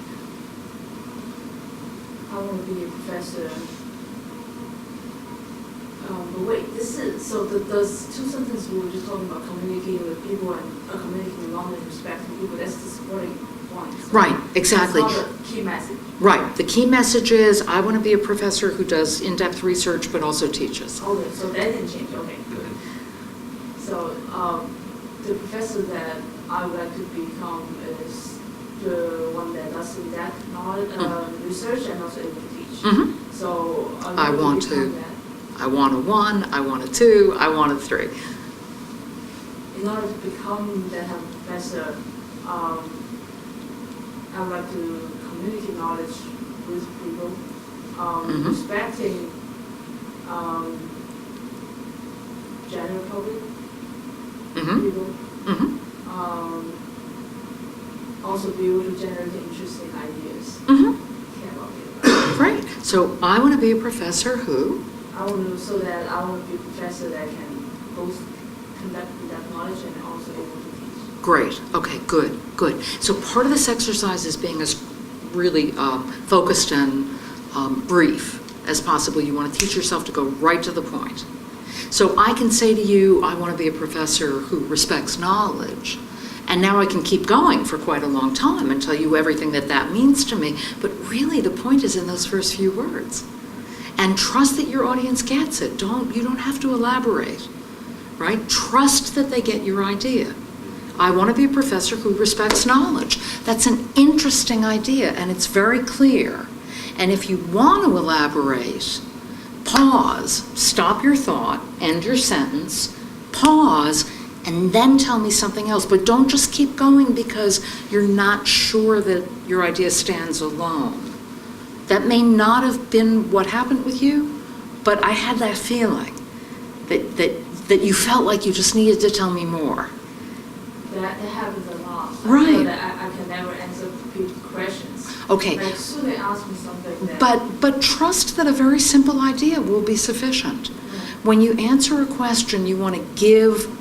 I want to be a professor. But wait, those 2 sentences we were just talking about communicating with people and communicating knowledge, respecting people, that's the supporting point. Right, exactly. That's not the key message. Right. The key message is I want to be a professor who does in-depth research but also teaches. Okay, so that didn't change, okay, good. So, the professor that I would like to become is the one that does in-depth knowledge, research and also able to teach. Mhm. So, I want become to. that. I want a 1, I want a 2, I want a 3. In order to become that type of professor, I would like to communicate knowledge with people, respecting general public people, also be able to generate interesting ideas. Care about people. Great. So I want to be a professor who? I want to be a professor that can both conduct that knowledge and also able to teach. Great. Okay, good. So part of this exercise is being as really focused and brief as possible. You want to teach yourself to go right to the point. So I can say to you, I want to be a professor who respects knowledge, And now I can keep going for quite a long time and tell you everything that means to me. But really, the point is in those first few words. And trust that your audience gets it. You don't have to elaborate, right? Trust that they get your idea. I want to be a professor who respects knowledge. That's an interesting idea, and it's very clear. And if you want to elaborate, pause, stop your thought, end your sentence, pause, and then tell me something else. But don't just keep going because you're not sure that your idea stands alone. That may not have been what happened with you, but I had that feeling that you felt like you just needed to tell me more. That happens a lot. Right. I know that I can never answer people's questions. Okay. Like, so they ask me something that... But trust that a very simple idea will be sufficient. When you answer a question, you want to give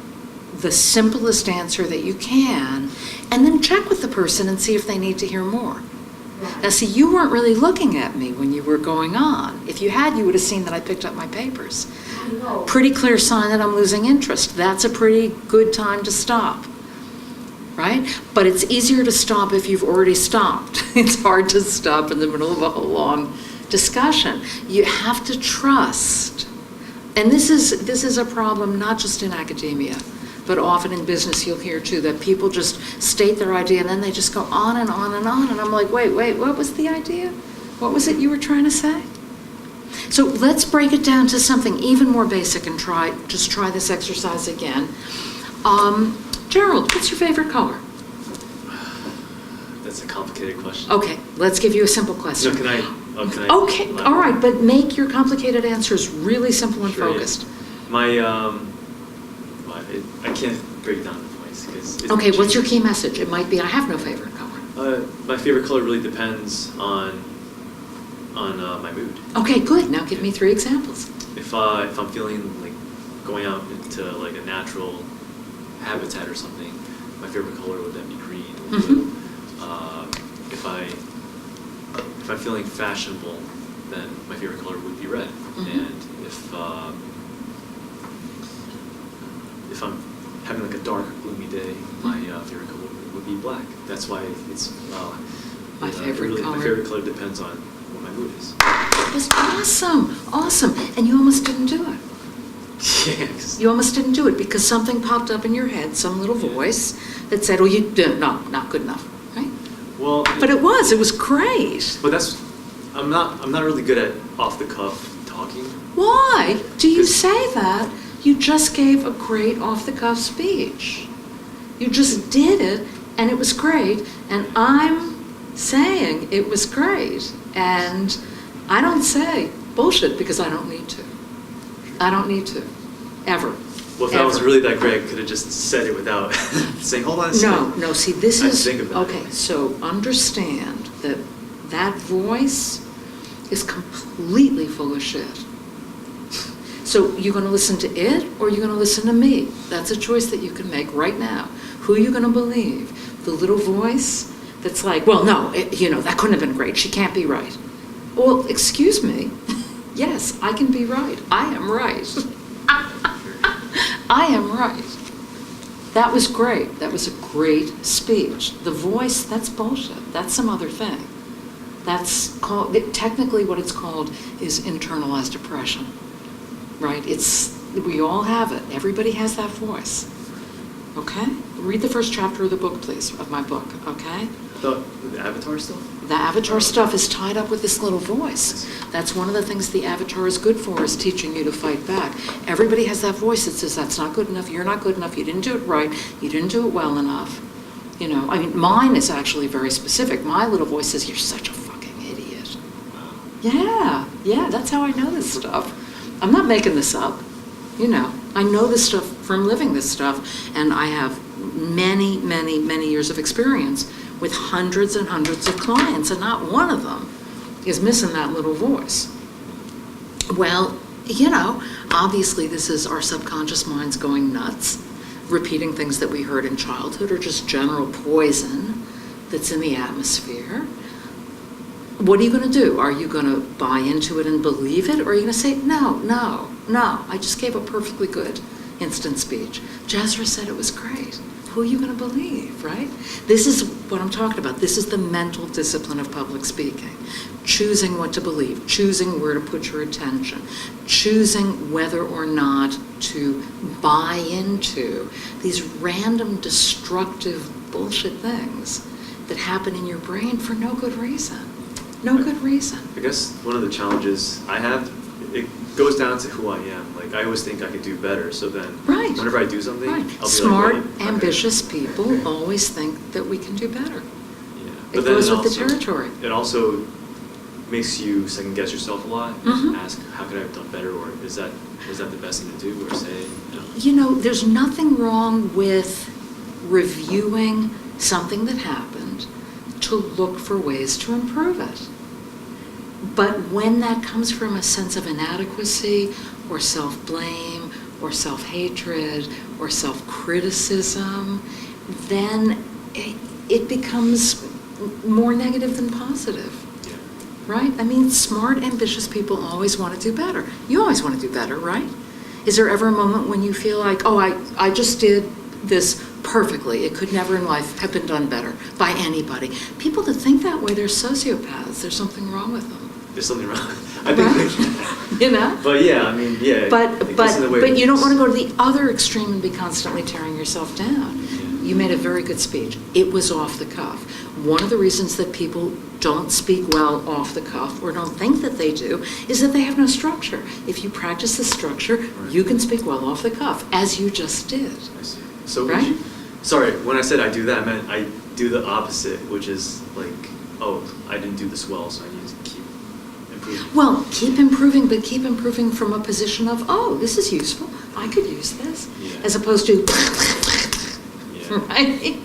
the simplest answer that you can, and then check with the person and see if they need to hear more. Right. Now, see, you weren't really looking at me when you were going on. If you had, you would have seen that I picked up my papers. I know. Pretty clear sign that I'm losing interest. That's a pretty good time to stop, right? But it's easier to stop if you've already stopped. It's hard to stop in the middle of a long discussion. You have to trust. And this is a problem not just in academia, but often in business you'll hear too, that people just state their idea and then they just go on and on and on. And I'm like, wait, what was the idea? What was it you were trying to say? So let's break it down to something even more basic and try this exercise again. Gerald, what's your favorite color? That's a complicated question. Okay, let's give you a simple question. So can I Okay, all right, but make your complicated answers really simple and Sure, yeah. focused. I can't break down the points because. Okay, what's your key message? It might be, I have no favorite color. My favorite color really depends on my mood. Okay, good. Now give me 3 examples. If I'm feeling like going out into like a natural habitat or something, my favorite color would then be green or blue. If I'm feeling fashionable, then my favorite color would be red. And if I'm having like a dark, gloomy day, my favorite color would be black. That's why it's My favorite color. My favorite color depends on what my mood is. That's awesome. And you almost didn't do it. Yes. You almost didn't do it because something popped up in your head, some little voice that said, "Oh, not good enough," right? Well, But it was great. But I'm not really good at off the cuff talking. Why do you 'Cause- say that? You just gave a great off-the-cuff speech. You just did it, and it was great, and I'm saying it was great, and I don't say bullshit because I don't need to. I don't need to, ever. Well, if that was Ever. really that great, I could have just said it without saying, hold on a second. No, see, this I is, think of that. okay, so understand that voice is completely full of shit. So you're going to listen to it or you're going to listen to me? That's a choice that you can make right now. Who are you going to believe? The little voice that's like, well, no, that couldn't have been great. She can't be right. Well, excuse me. Yes, I can be right. I am right. I am right. That was great. That was a great speech. The voice, that's bullshit. That's some other thing. That's called, technically what it's called is internalized depression. Right? We all have it. Everybody has that voice. Okay? Read the first chapter of the book, please, of my book, okay? The avatar stuff? The avatar stuff is tied up with this little voice. That's one of the things the avatar is good for, is teaching you to fight back. Everybody has that voice that says, that's not good enough, you're not good enough, you didn't do it right, you didn't do it well enough. Mine is actually very specific. My little voice says, you're such a fucking idiot. Yeah, that's how I know this stuff. I'm not making this up. I know this stuff from living this stuff, and I have many, many, many years of experience with hundreds and hundreds of clients, and not one of them is missing that little voice. Well, obviously this is our subconscious minds going nuts, repeating things that we heard in childhood or just general poison that's in the atmosphere. What are you going to do? Are you going to buy into it and believe it? Or are you going to say, no, I just gave a perfectly good instant speech. Jezra said it was great. who are you going to believe, right? This is what I'm talking about. This is the mental discipline of public speaking. Choosing what to believe, choosing where to put your attention, choosing whether or not to buy into these random destructive bullshit things that happen in your brain for no good reason. No good reason. I guess one of the challenges I have, it goes down to who I am. Like, I always think I could do better, so then Right. whenever I do something, Right. I'll be Smart, like, wait, ambitious okay. people always think that we can do better. Yeah. It But then goes with the also- territory. It also makes you second guess yourself a lot. Mhm. Ask, how could I have done better, or was that the best thing to do or say? You know, there's nothing wrong with reviewing something that happened to look for ways to improve it. But when that comes from a sense of inadequacy or self-blame or self-hatred or self-criticism, then it becomes more negative than positive. Yeah. Right? I mean, smart, ambitious people always want to do better. You always want to do better, right? Is there ever a moment when you feel like, oh, I just did this perfectly. It could never in life have been done better by anybody. People that think that way, they're sociopaths. There's something wrong with them. There's something wrong. I think. Right? You know? But yeah, I mean, yeah. But you don't want to go to the other extreme and be constantly tearing yourself down. Yeah. You made a very good speech. It was off the cuff. One of the reasons that people don't speak well off the cuff or don't think that they do is that they have no structure. If you practice the structure, Right. you can speak well off the cuff, as you just did. I see. So would Right? you, sorry, when I said I do that, I meant I do the opposite, which is like, oh, I didn't do this well, so I need to keep improving. Well, keep improving, but keep improving from a position of, oh, this is useful. I could use this. Yeah. As opposed to, Yeah. right?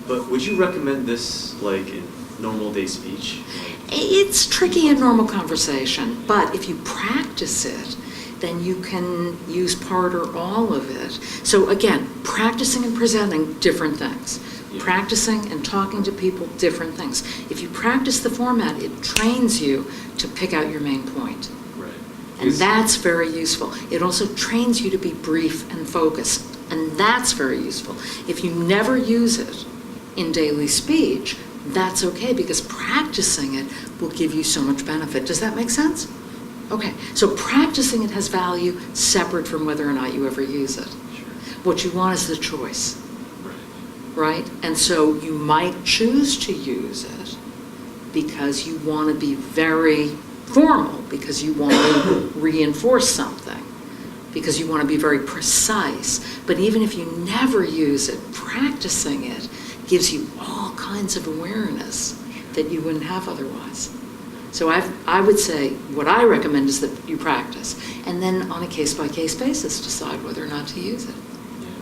But would you recommend this like in normal day speech? It's tricky in normal conversation, but if you practice it, then you can use part or all of it. So again, practicing and presenting, different things. Yeah. Practicing and talking to people, different things. If you practice the format, it trains you to pick out your main point. Right. And that's very useful. It also trains you to be brief and focused, and that's very useful. If you never use it in daily speech, that's okay, because practicing it will give you so much benefit. Does that make sense? Okay, so practicing it has value separate from whether or not you ever use it. Sure. What you want is the choice, Right. right? And so you might choose to use it because you want to be very formal, because you want to reinforce something, because you want to be very precise. But even if you never use it, practicing it gives you all kinds of awareness that you wouldn't have otherwise. So I would say what I recommend is that you practice, and then on a case-by-case basis decide whether or not to use it.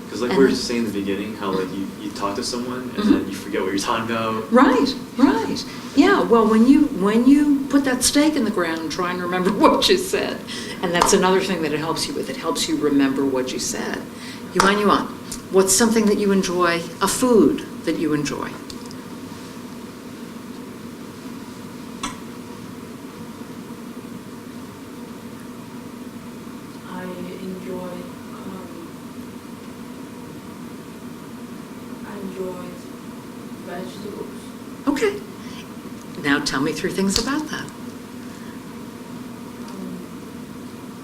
Because like And we were then- saying in the beginning, how like you talk to someone and Mhm. then you forget what you're talking about. Right, right. Yeah, well, when you put that stake in the ground and try and remember what you said, and that's another thing that it helps you with. It helps you remember what you said. Yuan, what's something that you enjoy, a food that you enjoy? I enjoy vegetables. Okay. Now tell me 3 things about that.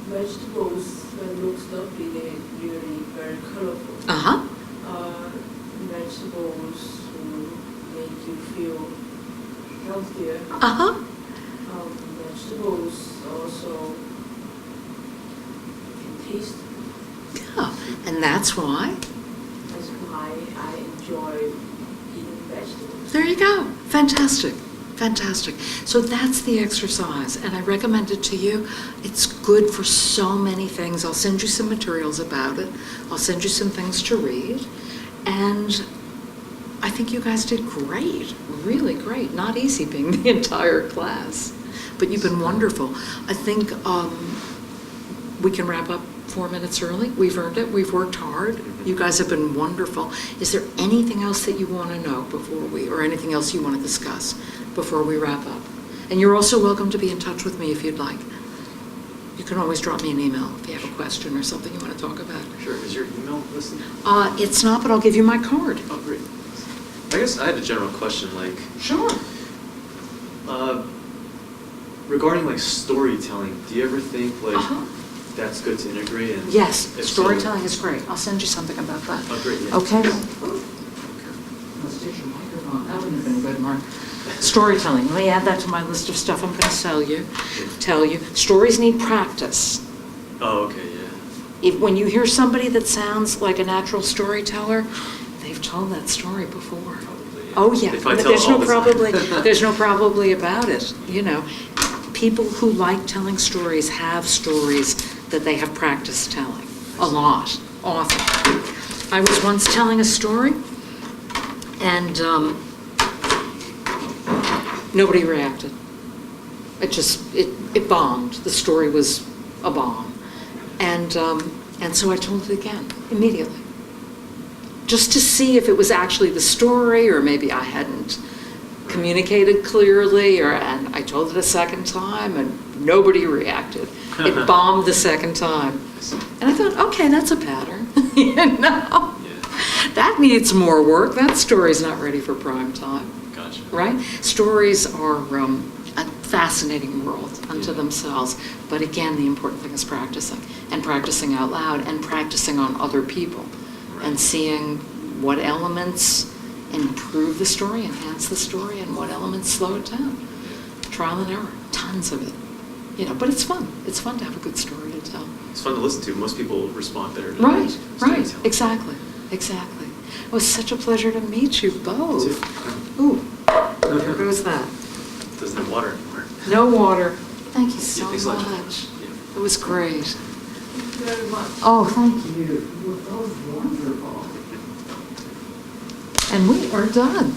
Vegetables that looks lovely, they're really very colorful. Uh-huh. Vegetables make you feel healthier. Uh-huh. Vegetables also can taste. Yeah, and that's why. That's why I enjoy eating vegetables. There you go. Fantastic. Fantastic. So that's the exercise, and I recommend it to you. It's good for so many things. I'll send you some materials about it. I'll send you some things to read. And I think you guys did great, really great. Not easy being the entire class, but you've been wonderful. I think we can wrap up 4 minutes early. We've earned it. We've worked hard. You guys have been wonderful. Is there anything else that you want to know or anything else you want to discuss before we wrap up? And you're also welcome to be in touch with me if you'd like. You can always drop me an email if you have a question or something you want to talk about. Sure. Is your email listed? It's not, but I'll give you my card. Oh, great. I guess I had a general question, like, Sure. regarding like storytelling, do you ever think like Uh-huh. that's good to integrate? And Yes, if so- storytelling is great. I'll send you something about that. Oh, great, yeah. Okay? Okay. Let's take your microphone. That wouldn't have been good, Mark. Storytelling, let me add that to my list of stuff I'm going to tell you. Stories need practice. Oh, okay, yeah. When you hear somebody that sounds like a natural storyteller, they've told that story before. Probably, yeah. Oh, yeah. If I But tell there's all no the time. probably, there's no probably about it, you know. People who like telling stories have stories that they have practiced telling. A lot, often. I was once telling a story, and nobody reacted. It bombed. The story was a bomb. And so I told it again, immediately. Just to see if it was actually the story, or maybe I hadn't communicated clearly, and I told it a second time, and nobody reacted. It bombed the second time. And I thought, okay, that's a pattern, you know? Yeah. That needs more work. That story's not ready for prime time. Gotcha. Right? Stories are a fascinating world unto Yeah. themselves. But again, the important thing is practicing, and practicing out loud, and practicing on other people, Right. and seeing what elements improve the story, enhance the story, and what elements slow it down. Trial and error, tons of it. You know, but it's fun. It's fun to have a good story to tell. It's fun to listen to. Most people respond better to Right, storytelling. exactly. It was such a pleasure to meet you both. Too. Ooh, there goes that. Doesn't have water anymore. No water. Thank you so Yeah, thanks a lot. much. Yeah. It was great. Thank you very much. Oh, thank you. You were both wonderful. And we are done.